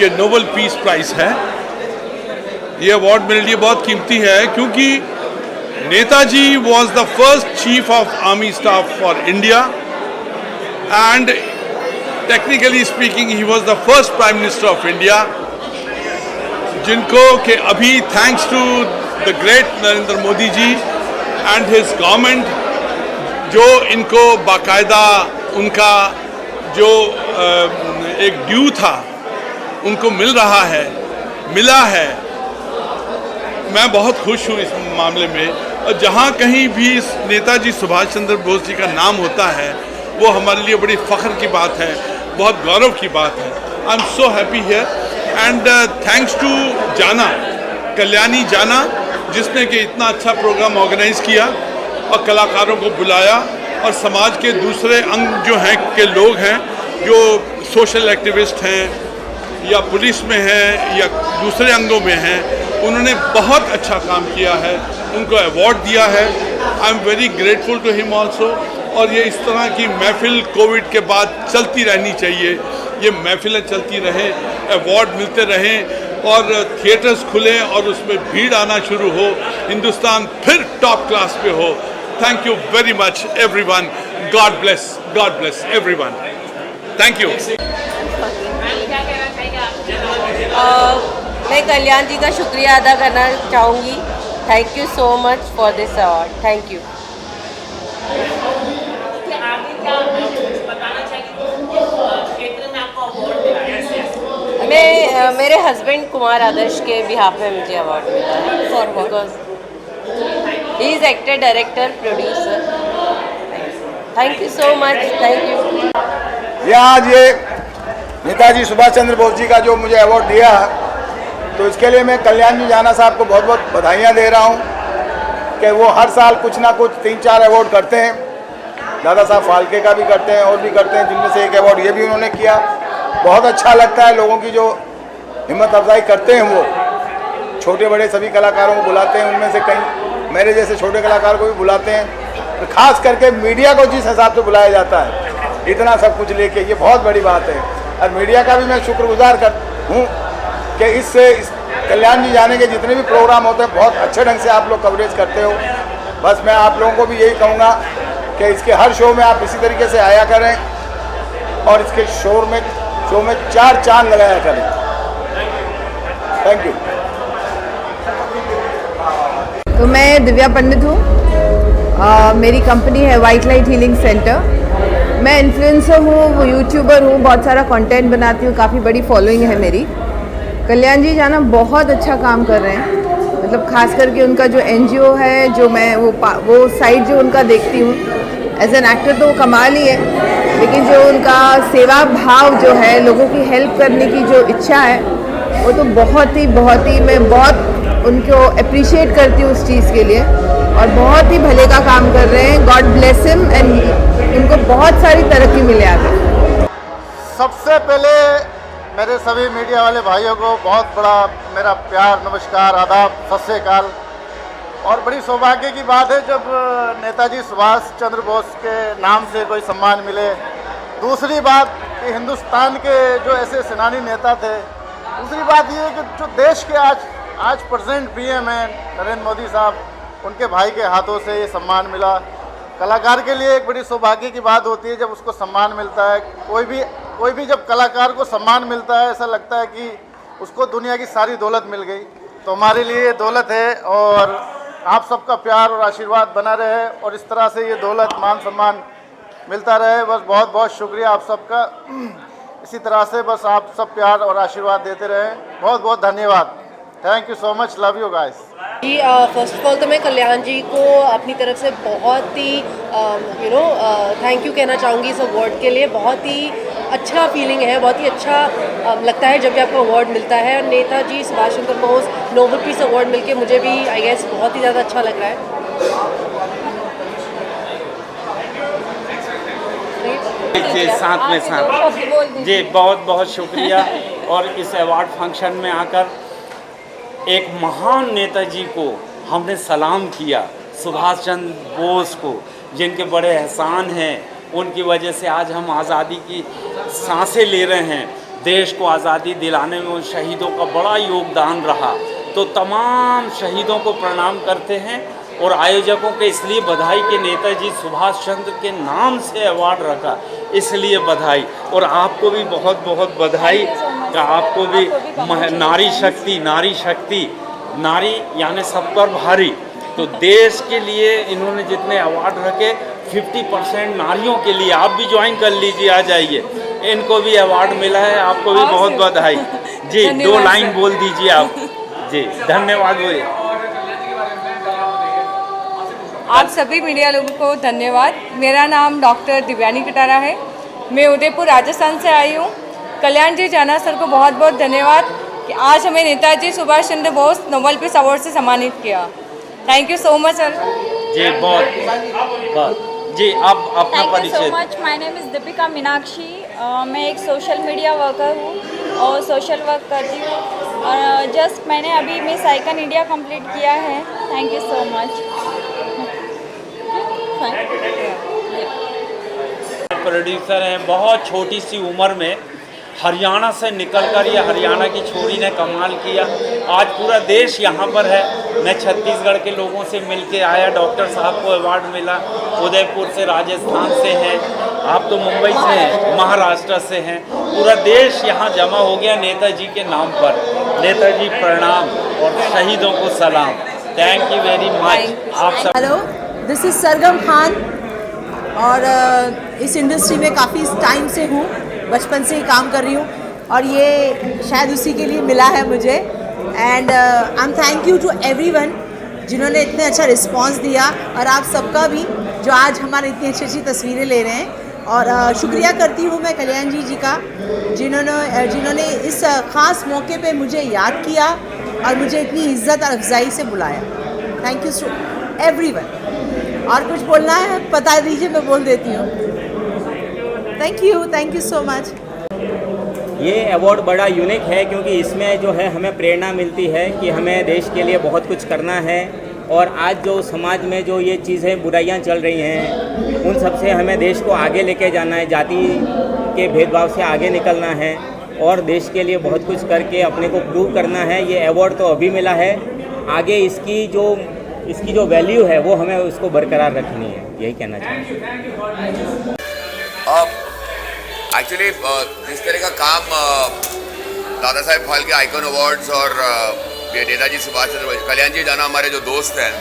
ये नोबल पीस प्राइज़ है। ये अवार्ड मेरे लिए बहुत कीमती है क्योंकि Netaji was the first chief of army staff for India and technically speaking he was the first prime minister of India, जिनको कि अभी thanks to the great Narendra Modi ji and his government जो इनको बाकायदा उनका जो एक ड्यू था उनको मिला है। मैं बहुत खुश हूँ इस मामले में। और जहाँ कहीं भी नेताजी सुभाष चंद्र बोस जी का नाम होता है वो हमारे लिए बड़ी फ़ख्र की बात है, बहुत गौरव की बात है। I am so happy here and thanks to Jana, Kalyani जाना, जिसने कि इतना अच्छा प्रोग्राम ऑर्गेनाइज़ किया और कलाकारों को बुलाया और समाज के दूसरे अंग जो हैं के लोग हैं जो सोशल एक्टिविस्ट हैं या पुलिस में हैं या दूसरे अंगों में हैं, उन्होंने बहुत अच्छा काम किया है, उनको अवार्ड दिया है। I am very grateful to him also. और ये इस तरह की महफिल कोविड के बाद चलती रहनी चाहिए, ये महफिलें चलती रहें, अवार्ड मिलते रहें और थिएटर्स खुलें और उसमें भीड़ आना शुरू हो, हिंदुस्तान फिर टॉप क्लास पे हो। Thank you very much everyone. God bless everyone. Thank you. मैं कल्याण जी का शुक्रिया अदा करना चाहूँगी। Thank you so much for this award. Thank you. मैं मेरे हस्बैंड कुमार आदर्श के बिहाफ में मुझे अवार्ड मिला है for because he is actor, director, producer. Thank you so much. Thank you. आज ये नेताजी सुभाष चंद्र बोस जी का जो मुझे अवार्ड दिया तो इसके लिए मैं कल्याण जी जाना साहब को बहुत बहुत बधाइयाँ दे रहा हूँ कि वो हर साल कुछ ना कुछ 3-4 अवार्ड करते हैं। दादा साहब फाल्के का भी करते हैं और भी करते हैं, जिनमें से एक अवार्ड ये भी उन्होंने किया। बहुत अच्छा लगता है, लोगों की जो हिम्मत अफजाई करते हैं वो छोटे बड़े सभी कलाकारों को बुलाते हैं, उनमें से कई मेरे जैसे छोटे कलाकार को भी बुलाते हैं खास करके मीडिया को जिस हिसाब से बुलाया जाता है इतना सब कुछ लेके, ये बहुत बड़ी बात है। और मीडिया का भी मैं शुक्रगुजार हूँ कि इससे कल्याण जी जाने के जितने भी प्रोग्राम होते हैं बहुत अच्छे ढंग से आप लोग कवरेज करते हो। बस मैं आप लोगों को भी यही कहूँगा कि इसके हर शो में आप इसी तरीके से आया करें और इसके शो में 4 चांद लगाया करें। Thank you. तो मैं दिव्या पंडित हूँ, मेरी कंपनी है वाइट लाइट हीलिंग सेंटर। मैं इन्फ्लुएंसर हूँ, वो यूट्यूबर हूँ, बहुत सारा कंटेंट बनाती हूँ, काफ़ी बड़ी फॉलोइंग है मेरी। कल्याण जी जाना बहुत अच्छा काम कर रहे हैं, मतलब खास करके उनका जो NGO है, जो मैं वो साइड जो उनका देखती हूँ एज एन एक्टर तो वो कमाल ही है, लेकिन जो उनका सेवा भाव जो है, लोगों की हेल्प करने की जो इच्छा है, वो तो बहुत ही मैं बहुत उनको अप्रिशिएट करती हूँ उस चीज़ के लिए, और बहुत ही भले का काम कर रहे हैं। गॉड ब्लेस हिम एंड उनको बहुत सारी तरक्की मिले आगे। सबसे पहले मेरे सभी मीडिया वाले भाइयों को बहुत बड़ा मेरा प्यार, नमस्कार, आदाब, सत श्री अकाल। और बड़ी सौभाग्य की बात है जब नेताजी सुभाष चंद्र बोस के नाम से कोई सम्मान मिले। दूसरी बात कि हिंदुस्तान के जो ऐसे सेनानी नेता थे। दूसरी बात ये है कि जो देश के आज प्रेजेंट PM हैं नरेंद्र मोदी साहब, उनके भाई के हाथों से ये सम्मान मिला। कलाकार के लिए एक बड़ी सौभाग्य की बात होती है जब उसको सम्मान मिलता है। कोई भी जब कलाकार को सम्मान मिलता है, ऐसा लगता है कि उसको दुनिया की सारी दौलत मिल गई। तो हमारे लिए ये दौलत है और आप सबका प्यार और आशीर्वाद बना रहे और इस तरह से ये दौलत, मान सम्मान मिलता रहे। बस बहुत बहुत शुक्रिया आप सबका। इसी तरह से बस आप सब प्यार और आशीर्वाद देते रहें। बहुत बहुत धन्यवाद। Thank you so much, love you guys. जी फर्स्ट ऑफ ऑल तो मैं कल्याण जी को अपनी तरफ से बहुत ही थैंक यू कहना चाहूँगी इस अवार्ड के लिए। बहुत ही अच्छा फीलिंग है, बहुत ही अच्छा लगता है जब भी आपको अवार्ड मिलता है। और Netaji Subhash Chandra Bose Nobel peace award मिलके मुझे भी आई गेस बहुत ही ज़्यादा अच्छा लग रहा है। जी साथ में साथ जी बहुत बहुत शुक्रिया। और इस अवार्ड फंक्शन में आकर एक महान नेताजी को हमने सलाम किया, सुभाष चंद्र बोस को, जिनके बड़े एहसान हैं। उनकी वजह से आज हम आज़ादी की सांसें ले रहे हैं। देश को आज़ादी दिलाने में उन शहीदों का बड़ा योगदान रहा। तो तमाम शहीदों को प्रणाम करते हैं और आयोजकों के इसलिए बधाई कि नेताजी सुभाष चंद्र के नाम से अवार्ड रखा, इसलिए बधाई। और आपको भी बहुत बहुत बधाई का, आपको भी नारी शक्ति, नारी यानी सब पर भारी। तो देश के लिए इन्होंने जितने अवार्ड रखे 50% नारियों के लिए। आप भी ज्वाइन कर लीजिए, आ जाइए। इनको भी अवार्ड मिला है, आपको भी बहुत बधाई। जी 2 लाइन बोल दीजिए आप। जी धन्यवाद। बोलिए। आप सभी मीडिया लोगों को धन्यवाद। मेरा नाम डॉक्टर दिव्यानी कटारा है, मैं उदयपुर राजस्थान से आई हूँ। कल्याण जी जाना सर को बहुत बहुत धन्यवाद कि आज हमें Netaji Subhash Chandra Bose Nobel peace award से सम्मानित किया। Thank you so much sir. जी बहुत जी आप अपना परिचय। Thank you so much. My name is Deepika Meenakshi. मैं एक सोशल मीडिया वर्कर हूँ और सोशल वर्क करती हूँ। और जस्ट मैंने अभी मिस आइकन इंडिया कंप्लीट किया है। Thank you so much. Producer हैं, बहुत छोटी सी उम्र में हरियाणा से निकलकर ये हरियाणा की छोरी ने कमाल किया। आज पूरा देश यहाँ पर है। मैं छत्तीसगढ़ के लोगों से मिलके आया, डॉक्टर साहब को अवार्ड मिला। उदयपुर से, राजस्थान से हैं, आप तो मुंबई से हैं, महाराष्ट्र से हैं। पूरा देश यहाँ जमा हो गया नेताजी के नाम पर। नेताजी प्रणाम और शहीदों को सलाम। Thank you very much. आप सब। हेलो, दिस इज़ सरगम खान और इस इंडस्ट्री में काफ़ी टाइम से हूँ, बचपन से ही काम कर रही हूँ और ये शायद उसी के लिए मिला है मुझे। And I am thank you to everyone जिन्होंने इतने अच्छा रिस्पांस दिया और आप सबका भी जो आज हमारे इतनी अच्छी अच्छी तस्वीरें ले रहे हैं। और शुक्रिया करती हूँ मैं कल्याण जी का जिन्होंने इस ख़ास मौके पे मुझे याद किया और मुझे इतनी इज्जत और अफजाई से बुलाया। Thank you to everyone. और कुछ बोलना है बता दीजिए, मैं बोल देती हूँ। Thank you so much. ये अवार्ड बड़ा यूनिक है क्योंकि इसमें जो है हमें प्रेरणा मिलती है कि हमें देश के लिए बहुत कुछ करना है और आज जो समाज में जो ये चीज़ें बुराइयां चल रही हैं उन सब से हमें देश को आगे लेके जाना है, जाति के भेदभाव से आगे निकलना है और देश के लिए बहुत कुछ करके अपने को प्रूव करना है। ये अवार्ड तो अभी मिला है, आगे इसकी जो वैल्यू है वो हमें उसको बरकरार रखनी है, यही कहना चाहूँगा। एक्चुअली जिस तरह का काम दादा साहेब फाल्के आइकॉन अवार्ड्स और ये नेताजी सुभाष चंद्र बोस, कल्याण जी जाना हमारे जो दोस्त हैं,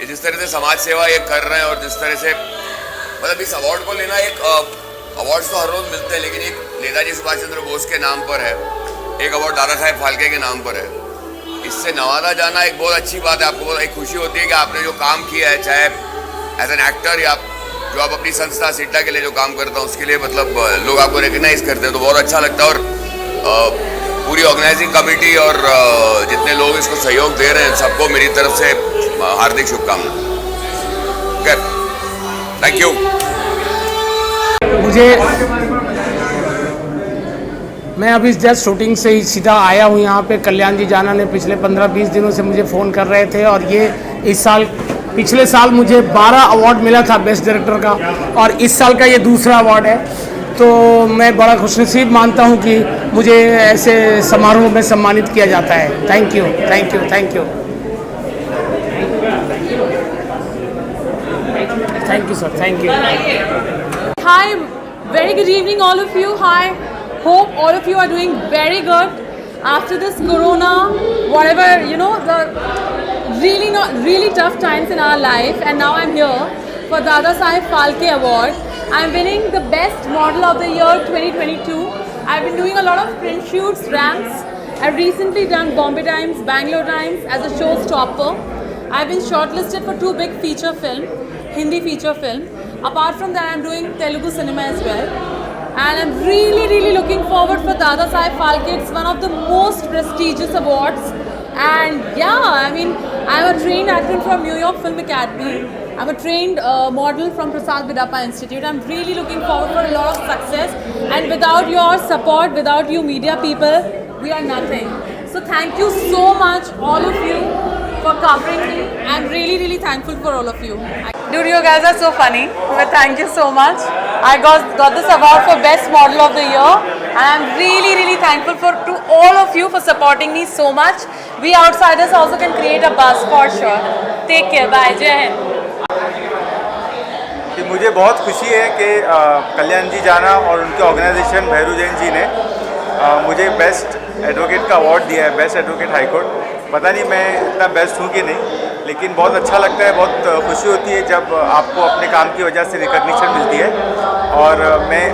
ये जिस तरह से समाज सेवा ये कर रहे हैं और जिस तरह से मतलब इस अवार्ड को लेना, एक अवार्ड्स तो हर रोज़ मिलते हैं लेकिन एक नेताजी सुभाष चंद्र बोस के नाम पर है, एक अवार्ड दादा साहेब फाल्के के नाम पर है, इससे नवाजा जाना एक बहुत अच्छी बात है। आपको बहुत एक खुशी होती है कि आपने जो काम किया है, चाहे एज एन एक्टर या जो आप अपनी संस्था सिट्टा के लिए जो काम करता हूँ उसके लिए मतलब लोग आपको रिकग्नाइज करते हैं तो बहुत अच्छा लगता है। और पूरी ऑर्गेनाइजिंग कमेटी और जितने लोग इसको सहयोग दे रहे हैं सबको मेरी तरफ से हार्दिक शुभकामनाएं। Thank you. मैं अभी जस्ट शूटिंग से ही सीधा आया हूँ यहाँ पे। कल्याण जी जाना ने पिछले 15-20 दिनों से मुझे फ़ोन कर रहे थे और ये इस साल, पिछले साल मुझे 12 अवार्ड मिला था बेस्ट डायरेक्टर का और इस साल का ये दूसरा अवार्ड है। तो मैं बड़ा खुशनसीब मानता हूँ कि मुझे ऐसे समारोह में सम्मानित किया जाता है। Thank you, thank you, thank you, thank you sir, thank you. Hi, very good evening all of you. Hi, hope all of you are doing very good after this corona, whatever, you know, the really tough times in our life, and now I'm here for Dada Saheb Phalke Award. I'm winning the best model of the year 2022. I've been doing a lot of print shoots, ramps. I've recently done Bombay Times, Bangalore Times as a showstopper. I've been shortlisted for 2 big feature film, Hindi feature film. Apart from that, I'm doing Telugu cinema as well. And I'm really looking forward for Dada Saheb Phalke. It's one of the most prestigious awards. And yeah, I mean, I'm a trained actor from New York Film Academy. I'm a trained model from Prasad Bidappa Institute. I'm really looking forward for a lot of success. And without your support, without you media people, we are nothing. So thank you so much, all of you, for covering me. I'm really thankful for all of you. Dude, you guys are so funny. But thank you so much. I got this award for Best Model of the Year. And I'm really thankful to all of you for supporting me so much. We outsiders also can create a buzz for sure. Take care. Bye. Jai Hind. कि मुझे बहुत खुशी है कि कल्याण जी जाना और उनके ऑर्गेनाइजेशन भैरू जैन जी ने मुझे बेस्ट एडवोकेट का अवार्ड दिया है, बेस्ट एडवोकेट हाई कोर्ट। पता नहीं मैं इतना बेस्ट हूँ कि नहीं, लेकिन बहुत अच्छा लगता है, बहुत खुशी होती है जब आपको अपने काम की वजह से रिकग्निशन मिलती है। और मैं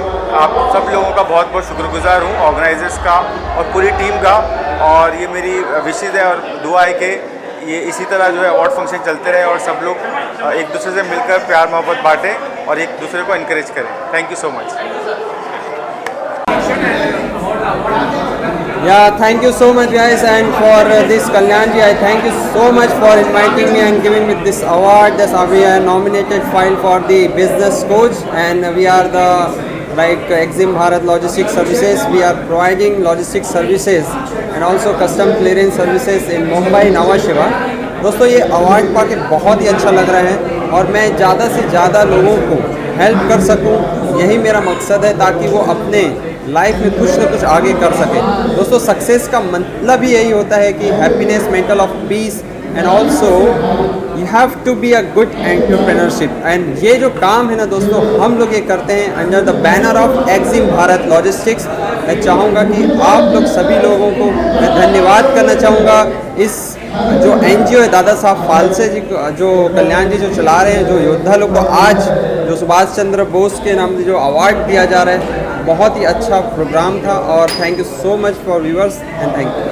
आप सब लोगों का बहुत बहुत शुक्रगुजार हूँ, ऑर्गेनाइजर्स का और पूरी टीम का। और ये मेरी विशेष है और दुआ है कि ये इसी तरह जो है अवार्ड फंक्शन चलते रहे और सब लोग एक दूसरे से मिलकर प्यार मोहब्बत बांटें और एक दूसरे को इनकरेज करें। Thank you so much. Yeah, thank you so much guys, and for this Kalyan ji, I thank you so much for inviting me and giving me this award. We are nominated file for the business coach, and we are the Exim Bharat Logistics Services. We are providing logistics services and also custom clearance services in Mumbai, Nhava Sheva. दोस्तों ये अवार्ड पाके बहुत ही अच्छा लग रहा है और मैं ज़्यादा से ज़्यादा लोगों को हेल्प कर सकूं, यही मेरा मकसद है, ताकि वो अपने लाइफ में कुछ ना कुछ आगे कर सके। दोस्तों सक्सेस का मतलब ही यही होता है कि happiness, mental of peace, and also you have to be a good entrepreneurship. एंड ये जो काम है ना दोस्तों, हम लोग ये करते हैं under the banner of Exim Bharat logistics. मैं चाहूँगा कि आप लोग सभी लोगों को मैं धन्यवाद करना चाहूँगा। इस जो NGO है दादा साहब फाल्के जी, जो कल्याण जी जो चला रहे हैं, जो योद्धा लोग को आज जो सुभाष चंद्र बोस के नाम से जो अवार्ड दिया जा रहा है, बहुत ही अच्छा प्रोग्राम था। और thank you so much for viewers and thank you.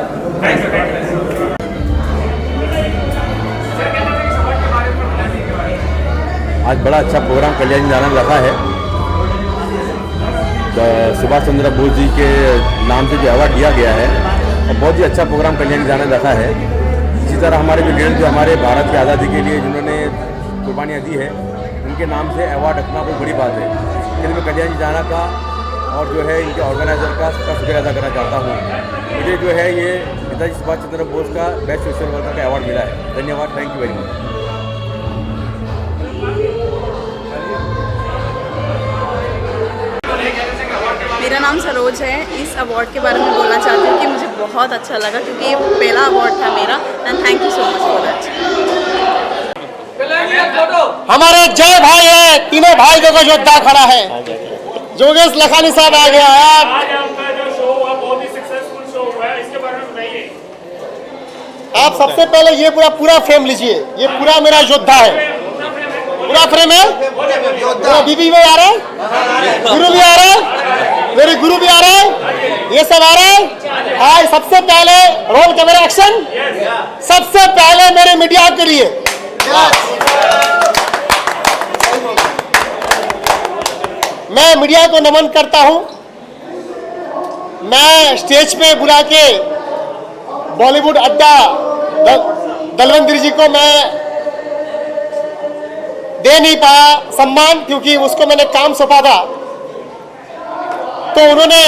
आज बड़ा अच्छा प्रोग्राम कल्याण जाना रखा है। सुभाष चंद्र बोस जी के नाम से जो अवार्ड दिया गया है और बहुत ही अच्छा प्रोग्राम कल्याण जाना रखा है। इसी तरह हमारे ब्रिगेड जो हमारे भारत की आज़ादी के लिए जिन्होंने कुर्बानियाँ दी है, उनके नाम से अवार्ड रखना बहुत बड़ी बात है। इसलिए मैं कल्याण जी जाना का और जो है इनके ऑर्गेनाइज़र का शुक्रिया अदा करना चाहता हूँ। मुझे मुझे जो है ये नेताजी सुभाष चंद्र बोस का बेस्ट सोशल वर्कर का अवार्ड मिला है। धन्यवाद, थैंक यू वेरी मच। मेरा नाम सरोज है। इस अवार्ड के बारे में बोलना चाहती हूँ कि मुझे बहुत अच्छा लगा क्योंकि ये पहला अवार्ड था मेरा and thank you so much for that. हमारे जय भाई है, तीनों भाई का योद्धा खड़ा है। जोगेश लखानी साहब आ गया है। आप सबसे पहले ये पूरा फ्रेम लीजिए। ये पूरा मेरा योद्धा है, पूरा फ्रेम है। मेरा बीबी भी आ रहा है, गुरु भी आ रहा है, मेरे गुरु भी आ रहे हैं, ये सब आ रहे हैं। आज सबसे पहले रोल कैमरा एक्शन। सबसे पहले मेरे मीडिया के लिए मैं मीडिया को नमन करता हूं। मैं स्टेज पे बुला के बॉलीवुड अड्डा दलवंदर जी को मैं दे नहीं पाया सम्मान, क्योंकि उसको मैंने काम सौंपा था तो उन्होंने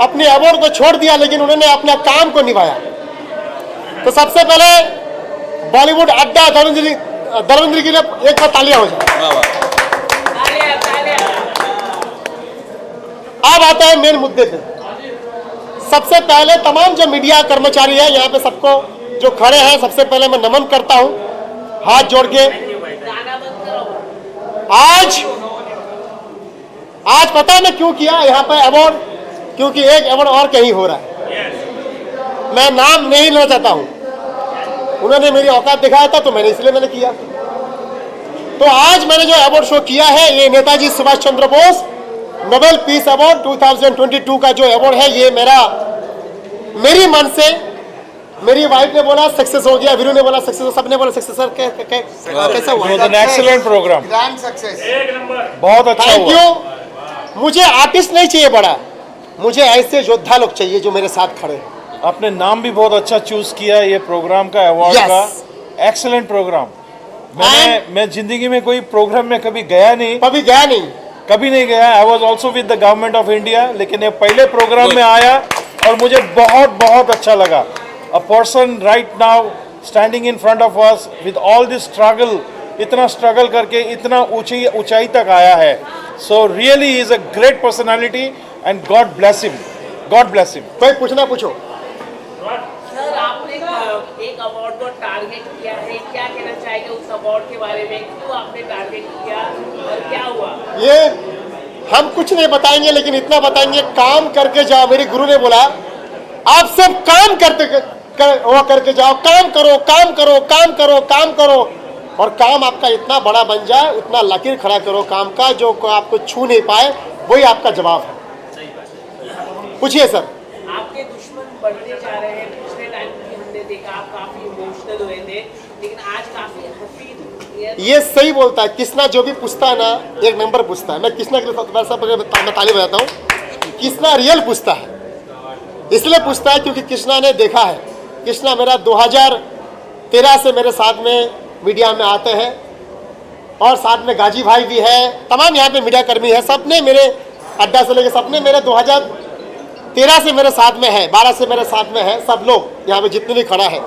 अपने अवार्ड को छोड़ दिया, लेकिन उन्होंने अपना काम को निभाया। तो सबसे पहले बॉलीवुड अड्डा दलवंदर के लिए एक बार तालियां हो जाए। अब आता है मेन मुद्दे पे। सबसे पहले तमाम जो मीडिया कर्मचारी है यहाँ पे सबको जो खड़े हैं, सबसे पहले मैं नमन करता हूं हाथ जोड़ के। आज पता है मैं क्यों किया यहाँ पे अवार्ड, क्योंकि एक अवार्ड और कहीं हो रहा है। मैं नाम नहीं लेना चाहता हूं, उन्होंने मेरी औकात दिखाया था तो इसलिए मैंने किया। तो आज मैंने जो अवार्ड शो किया है ये Netaji Subhash Chandra Bose Nobel peace award 2022 का जो अवार्ड है, ये मेरी मन से, मेरी वाइफ ने बोला सक्सेस हो गया, वीरू ने बोला सक्सेस, सबने बोला सक्सेस। सर कैसा हुआ? एक्सीलेंट प्रोग्राम, ग्रैंड सक्सेस, बहुत अच्छा थैंक हुआ। यू। मुझे आर्टिस्ट नहीं चाहिए बड़ा, मुझे ऐसे योद्धा लोग चाहिए जो मेरे साथ खड़े हैं। आपने नाम भी बहुत अच्छा चूज किया ये प्रोग्राम का, अवार्ड का। Excellent programme. मैं जिंदगी में कोई प्रोग्राम में कभी गया नहीं, कभी नहीं गया। I was also with the government of India, लेकिन ये पहले प्रोग्राम में आया और मुझे बहुत अच्छा लगा। A person right now standing in front of us with all this struggle, इतना स्ट्रगल करके इतना ऊंचाई तक आया है। So really is a great personality and God bless him, God bless him. कोई पूछना पूछो। सर आपने एक अवार्ड को टारगेट किया है, क्या कहना चाहेंगे उस अवार्ड के बारे में? क्यों आपने टारगेट किया और क्या हुआ? ये हम कुछ नहीं बताएंगे, लेकिन इतना बताएंगे काम करके जाओ। मेरे गुरु ने बोला आप सब काम करके जाओ, काम करो काम करो काम करो काम करो, और काम आपका इतना बड़ा बन जाए, उतना लकीर खड़ा करो काम का जो आपको छू नहीं पाए, वही आपका जवाब है। पूछिए सर। आपके दुश्मन बढ़ते जा रहे हैं। पिछले टाइम भी हमने देखा आप काफी इमोशनल हुए थे, लेकिन आज काफी हंसी। ये सही बोलता है कृष्णा, जो भी पूछता है ना एक नंबर पूछता है। मैं कृष्णा के लिए मैं ताली बजाता हूँ। कृष्णा रियल पूछता है, इसलिए पूछता है क्योंकि कृष्णा ने देखा है। कृष्णा मेरा 2013 से मेरे साथ में मीडिया में आते हैं, और साथ में गाजी भाई भी है, तमाम यहाँ पे मीडिया कर्मी है, सबने मेरे अड्डा से लेके सबने मेरे 2013 से मेरे साथ में है, 12 से मेरे साथ में है, सब लोग यहाँ पे जितने भी खड़ा है।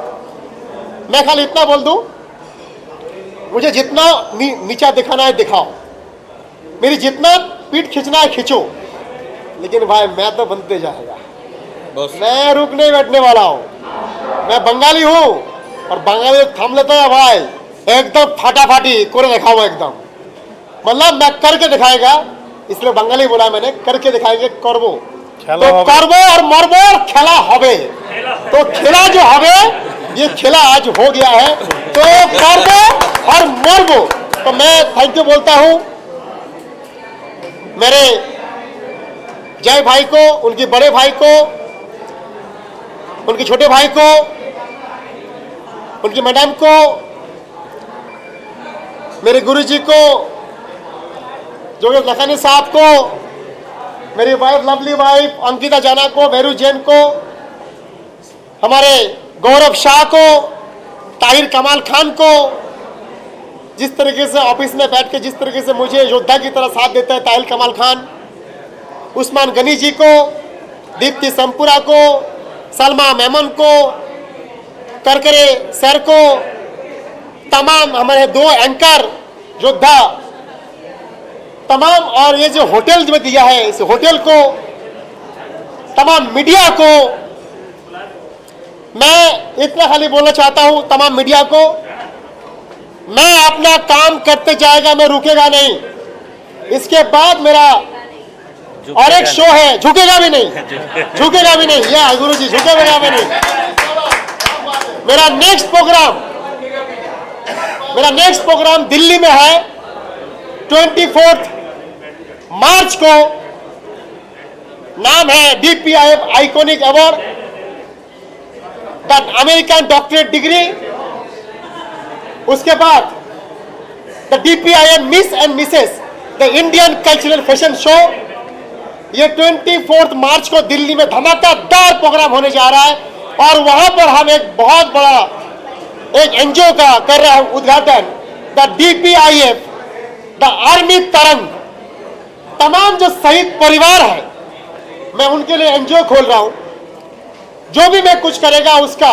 मैं खाली इतना बोल दूं, मुझे जितना नीचा दिखाना है दिखाओ, मेरी जितना पीठ खींचना है खींचो, लेकिन भाई मैं तो बनते जाएगा, मैं रुक नहीं बैठने वाला हूँ। मैं बंगाली हूँ और बंगाली थाम लेता है भाई, एकदम फाटाफाटी कोरे दिखा हुआ एकदम, मतलब मैं करके दिखाएगा, इसलिए बंगाली बोला मैंने, करके दिखाएंगे करबो, तो करबो और मरबो और खेला होबे। तो खेला जो होबे, ये खेला आज हो गया है, तो करबो और मरबो। तो मैं थैंक यू बोलता हूँ मेरे जय भाई को, उनके बड़े भाई को, उनके छोटे भाई को, उनकी मैडम को, मेरे गुरुजी को, जोगेश लखानी साहब को, मेरी वाइफ लवली वाइफ अंकिता जाना को, भैरू जैन को, हमारे गौरव शाह को, ताहिर कमाल खान को, जिस तरीके से ऑफिस में बैठ के जिस तरीके से मुझे योद्धा की तरह साथ देता है ताहिर कमाल खान, उस्मान गनी जी को, दीप्ति संपुरा को, सलमा मेमन को, करकरे सर को, तमाम हमारे 2 एंकर योद्धा, तमाम, और ये जो होटल में दिया है इस होटल को, तमाम मीडिया को मैं इतना खाली बोलना चाहता हूं, तमाम मीडिया को, मैं अपना काम करते जाएगा, मैं रुकेगा नहीं। इसके बाद मेरा और एक शो है, झुकेगा भी नहीं, झुकेगा भी नहीं, या गुरुजी झुकेगा भी नहीं। मेरा नेक्स्ट प्रोग्राम दिल्ली में है 24 मार्च को। नाम है DPIF iconic award, the American doctorate degree. उसके बाद the DPIF miss and Mrs the Indian cultural fashion show. ये 24 मार्च को दिल्ली में धमाकेदार प्रोग्राम होने जा रहा है और वहां पर हम एक बहुत बड़ा एक एनजीओ का कर रहे हैं उद्घाटन, द DPIF द आर्मी तरंग। तमाम जो शहीद परिवार है, मैं उनके लिए एनजीओ खोल रहा हूं। जो भी मैं कुछ करेगा उसका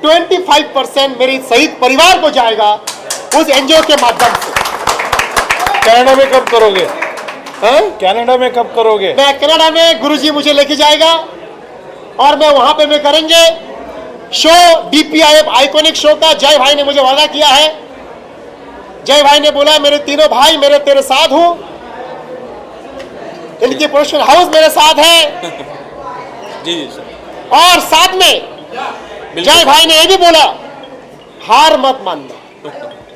25% मेरे शहीद परिवार को जाएगा उस एनजीओ के माध्यम से। कनाडा में कब करोगे? कनाडा में कब करोगे? मैं कनाडा में गुरुजी मुझे लेके जाएगा और मैं वहां पे मैं करेंगे शो DPIF आइकॉनिक शो का। जय भाई ने मुझे वादा किया है, जय भाई ने बोला मेरे तीनों भाई मेरे तेरे साथ हूं, इनकी प्रोडक्शन हाउस मेरे साथ है। जी जी सर। और साथ में जय भाई ने ये भी बोला हार मत मानना।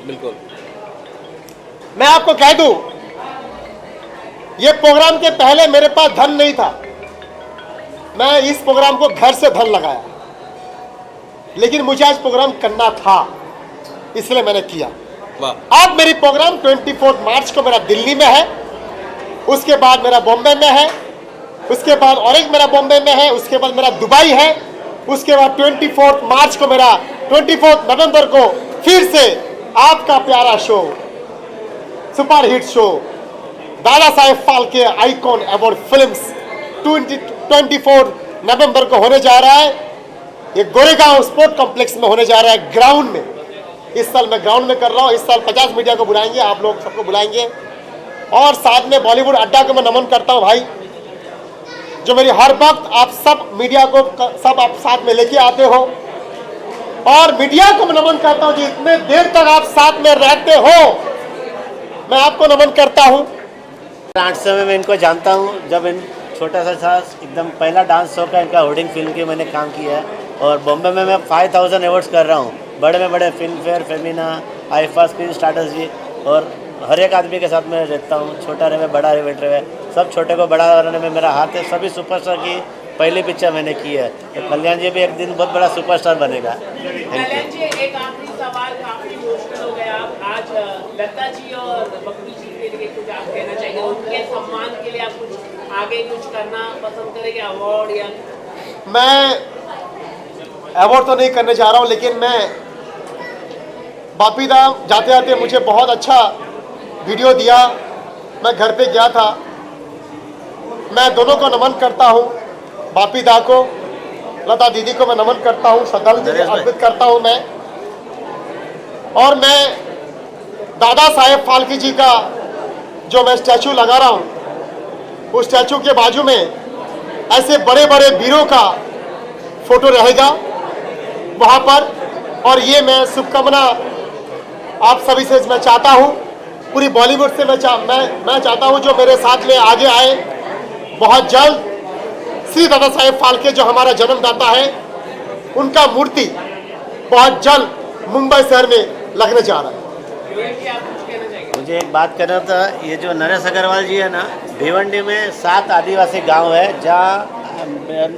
बिल्कुल। मैं आपको कह दूं, ये प्रोग्राम के पहले मेरे पास धन नहीं था, मैं इस प्रोग्राम को घर से धन लगाया, लेकिन मुझे आज प्रोग्राम करना था इसलिए मैंने किया। अब मेरी प्रोग्राम 24 मार्च को मेरा दिल्ली में है, उसके बाद मेरा बॉम्बे में है, उसके बाद और एक मेरा बॉम्बे में है, उसके बाद मेरा दुबई है, उसके बाद 24 मार्च को मेरा 24 नवंबर को फिर से आपका प्यारा show, super hit show Dada Saheb Phalke icon award films 24 नवंबर को होने जा रहा है। ये गोरेगांव स्पोर्ट कॉम्प्लेक्स में होने जा रहा है, ग्राउंड में। इस साल मैं ग्राउंड में कर रहा हूँ। इस साल 50 मीडिया को बुलाएंगे, आप लोग सबको बुलाएंगे। और साथ में बॉलीवुड अड्डा को मैं नमन करता हूँ भाई, जो मेरी हर वक्त आप सब मीडिया को सब आप साथ में लेके आते हो। और मीडिया को मैं नमन करता हूँ, जितने देर तक आप साथ में रहते हो, मैं आपको नमन करता हूँ। डांस शो में मैं इनको जानता हूँ, जब इन छोटा सा था एकदम पहला डांस शो का इनका होर्डिंग फिल्म की मैंने काम किया है। और बॉम्बे में मैं 5000 अवार्ड्स कर रहा हूँ, बड़े में बड़े Filmfare, Femina, IIFA, Screen starters जी। और हर एक आदमी के साथ मैं रहता हूँ, छोटा रहे बड़ा रहे वेट रहे, सब छोटे को बड़ा करने में मेरा हाथ है। सभी सुपरस्टार की पहली पिक्चर मैंने की है, तो कल्याण जी भी एक दिन बहुत बड़ा सुपरस्टार बनेगा। कल्याण जी, एक आखिरी सवाल, काफी इमोशनल हो गया आप आज। लता जी और बकरी जी के लिए कुछ आप कहना चाहेंगे? उनके सम्मान के लिए आप कुछ आगे कुछ करना पसंद करेंगे, अवार्ड या? मैं अवार्ड तो नहीं करने जा रहा हूँ, लेकिन मैं बापी दा जाते जाते मुझे बहुत अच्छा वीडियो दिया, मैं घर पे गया था। मैं दोनों को नमन करता हूँ, बापी दा को, लता दीदी को मैं नमन करता हूँ, श्रद्धांजलि अर्पित करता हूँ मैं। और मैं दादा साहेब फाल्के जी का जो मैं स्टैचू लगा रहा हूँ, उस स्टैचू के बाजू में ऐसे बड़े बड़े वीरों का फोटो रहेगा वहाँ पर। और ये मैं शुभकामना आप सभी से मैं चाहता हूँ, पूरी बॉलीवुड से मैं चाहता हूँ जो मेरे साथ में आगे आए। बहुत जल्द श्री दादा साहेब फाल्के जो हमारा जन्मदाता है, उनका मूर्ति बहुत जल्द मुंबई शहर में लगने जा रहा है। मुझे एक बात करना था, ये जो नरेश अग्रवाल जी है ना, भिवंडी में 7 आदिवासी गांव है जहाँ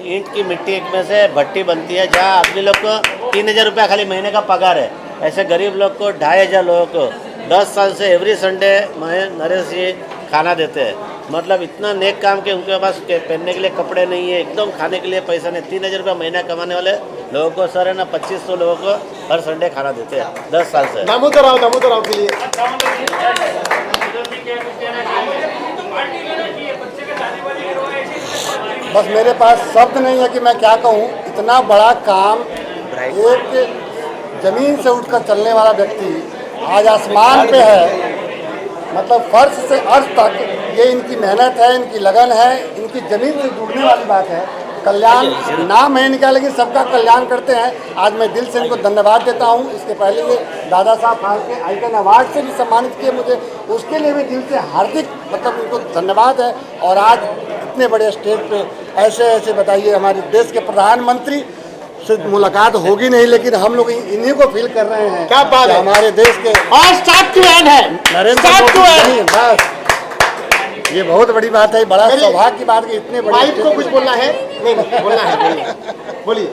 ईंट की मिट्टी में से भट्टी बनती है, जहाँ आदमी लोग को 3000 रुपया खाली महीने का पगार है। ऐसे गरीब लोग को 2500 लोगों को 10 साल से एवरी संडे नरेश जी खाना देते हैं। मतलब इतना नेक काम के उनके पास पहनने के लिए कपड़े नहीं है, एकदम खाने के लिए पैसा नहीं। 3000 रुपया महीना कमाने वाले लोगों को सर है ना 2500 लोगों को हर संडे खाना देते हैं 10 साल से। दामोदर राव के लिए बस मेरे पास शब्द नहीं है कि मैं क्या कहूँ। इतना बड़ा काम एक जमीन से उठकर चलने वाला व्यक्ति आज आसमान पे है, मतलब फर्श से अर्श तक, ये इनकी मेहनत है, इनकी लगन है, इनकी ज़मीन से जुड़ने वाली बात है। कल्याण नाम है इनका, लेकिन सबका कल्याण करते हैं। आज मैं दिल से इनको धन्यवाद देता हूँ। इसके पहले ये दादा साहब फाल्के आइकन अवार्ड से भी सम्मानित किए मुझे, उसके लिए भी दिल से हार्दिक मतलब इनको धन्यवाद है। और आज इतने बड़े स्टेज पे ऐसे ऐसे बताइए, हमारे देश के प्रधानमंत्री से मुलाकात होगी नहीं, लेकिन हम लोग इन्हीं को फील कर रहे हैं। क्या बात है, हमारे देश के और स्टार्ट टू एंड है नरेंद्र मोदी। बस ये बहुत बड़ी बात है, बड़ा सौभाग्य की बात कि इतने बड़े माइक को कुछ बोलना है। नहीं बोलना है, बोलिए।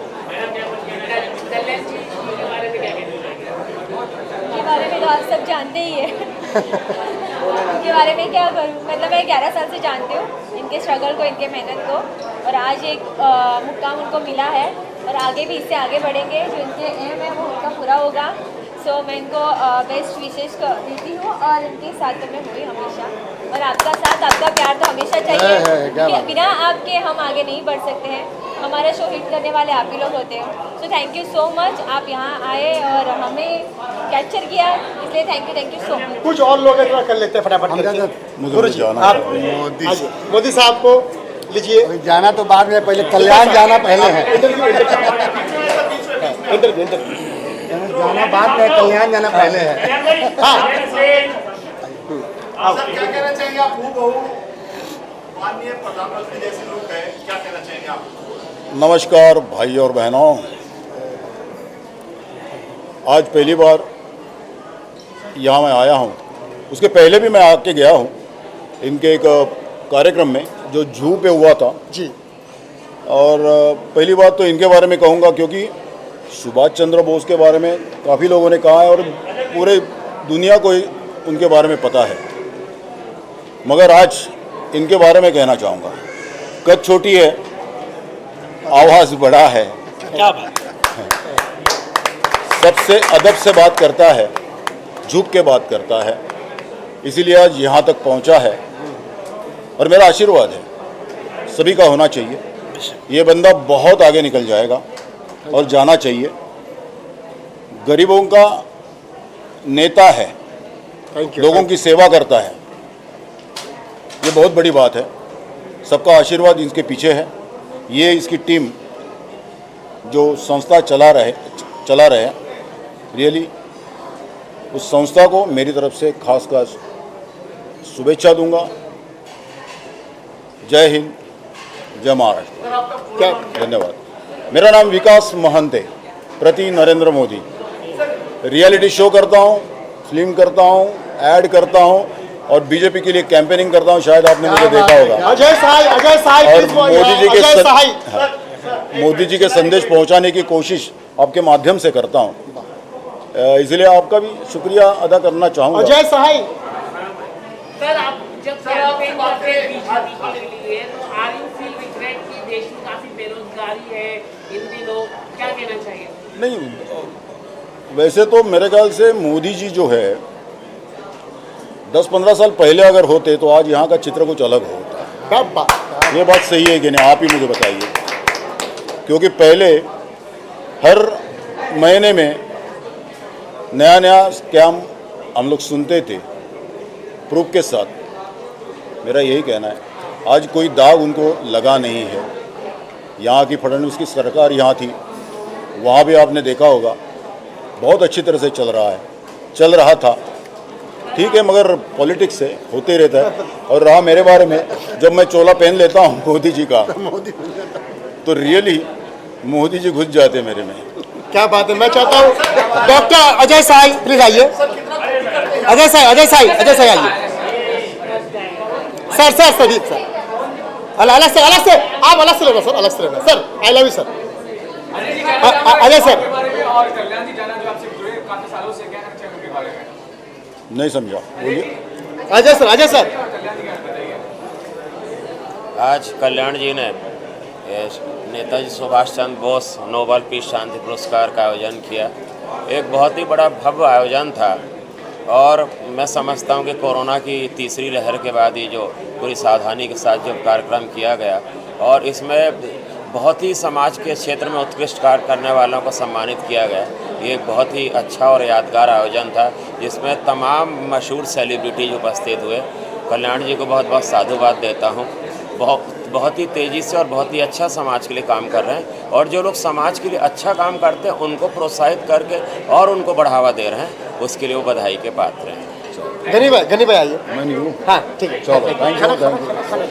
के बारे में तो आप सब जानते ही है। इनके बारे में क्या करूँ, मतलब मैं 11 साल से जानती हूँ इनके स्ट्रगल को, इनके मेहनत को, और आज एक मुकाम उनको मिला है और आगे भी इससे आगे बढ़ेंगे। जो इनके एम है वो उनका पूरा होगा। सो मैं इनको बेस्ट विशेष देती हूँ और इनके साथ में हुई हमेशा। और आपका साथ, आपका प्यार तो हमेशा चाहिए, क्योंकि बिना आपके हम आगे नहीं बढ़ सकते हैं। हमारा शो हिट करने वाले आप ही लोग होते हैं। सो थैंक यू सो मच, आप यहाँ आए और हमें कैप्चर किया, इसलिए थैंक यू सो मच। कुछ और लोग कर लेते हैं फटाफट। मोदी साहब को लीजिए। जाना तो बाद में, पहले कल्याण जाना पहले है। जाना बाद में, कल्याण जाना पहले है। हाँ, क्या कहना चाहेंगे आप? माननीय प्रधानमंत्री जैसे लोग हैं, क्या कहना चाहेंगे आप? नमस्कार भाई और बहनों, आज पहली बार यहाँ मैं आया हूँ। उसके पहले भी मैं आके गया हूँ इनके एक कार्यक्रम में जो जू पे हुआ था जी। और पहली बात तो इनके बारे में कहूँगा, क्योंकि सुभाष चंद्र बोस के बारे में काफ़ी लोगों ने कहा है और पूरे दुनिया को उनके बारे में पता है, मगर आज इनके बारे में कहना चाहूँगा। कद छोटी है, आवाज़ बड़ा है, क्या बात, सबसे अदब से बात करता है, झुक के बात करता है, इसीलिए आज यहाँ तक पहुँचा है। और मेरा आशीर्वाद है सभी का होना चाहिए। ये बंदा बहुत आगे निकल जाएगा और जाना चाहिए। गरीबों का नेता है, लोगों की सेवा करता है, ये बहुत बड़ी बात है। सबका आशीर्वाद इसके पीछे है। ये इसकी टीम जो संस्था चला रहे रियली उस संस्था को मेरी तरफ से खास शुभेच्छा दूंगा। जय हिंद, जय महाराष्ट्र। धन्यवाद। मेरा नाम विकास महंत है, प्रति नरेंद्र मोदी। रियलिटी शो करता हूँ, फिल्म करता हूँ, ऐड करता हूँ और बीजेपी के लिए कैंपेनिंग करता हूँ। शायद आपने मुझे देखा होगा। अजय साई और मोदी जी के संदेश पहुँचाने की कोशिश आपके माध्यम से करता हूँ, इसलिए आपका भी शुक्रिया अदा करना चाहूँगा। अजय साई सर, आप जब कैंपेन करते हैं बीजेपी के लिए, तो आर यू फील रिग्रेट कि देश में काफी बेरोजगारी है इन दिनों, क्या कहना चाहिए? नहीं, वैसे तो मेरे ख्याल से मोदी जी जो है 10-15 साल पहले अगर होते तो आज यहाँ का चित्र कुछ अलग होता। ये बात सही है कि नहीं, आप ही मुझे बताइए। क्योंकि पहले हर महीने में नया स्कैम हम लोग सुनते थे प्रूफ के साथ। मेरा यही कहना है, आज कोई दाग उनको लगा नहीं है। यहाँ की फडणवीस की सरकार यहाँ थी, वहाँ भी आपने देखा होगा बहुत अच्छी तरह से चल रहा था। ठीक है, मगर पॉलिटिक्स है, होते रहता है। और रहा मेरे बारे में, जब मैं चोला पहन लेता हूँ मोदी जी का तो रियली मोदी जी घुस जाते मेरे में। क्या बात है। मैं चाहता हूँ डॉक्टर अजय साई प्लीज आइए। अजय साई आइए सर। सदीप सर अलग से आप अलग से लेना सर, अलग से लेना sir. I love you sir. Ajay sir नहीं समझा, बोलिए। अजय सर आज कल्याण जी ने नेताजी सुभाष चंद्र बोस नोबेल पीस शांति पुरस्कार का आयोजन किया। एक बहुत ही बड़ा भव्य आयोजन था और मैं समझता हूं कि कोरोना की तीसरी लहर के बाद ये जो पूरी सावधानी के साथ जो कार्यक्रम किया गया और इसमें बहुत ही समाज के क्षेत्र में उत्कृष्ट कार्य करने वालों को सम्मानित किया गया। ये एक बहुत ही अच्छा और यादगार आयोजन था जिसमें तमाम मशहूर सेलिब्रिटीज उपस्थित हुए। कल्याण जी को बहुत बहुत साधुवाद देता हूँ। बहुत ही तेज़ी से और बहुत ही अच्छा समाज के लिए काम कर रहे हैं और जो लोग समाज के लिए अच्छा काम करते हैं उनको प्रोत्साहित करके और उनको बढ़ावा दे रहे हैं, उसके लिए वो बधाई के पात्र हैं। गनी भाई आइए। मैं नहीं हूँ। हाँ ठीक है। चलो, थैंक यू।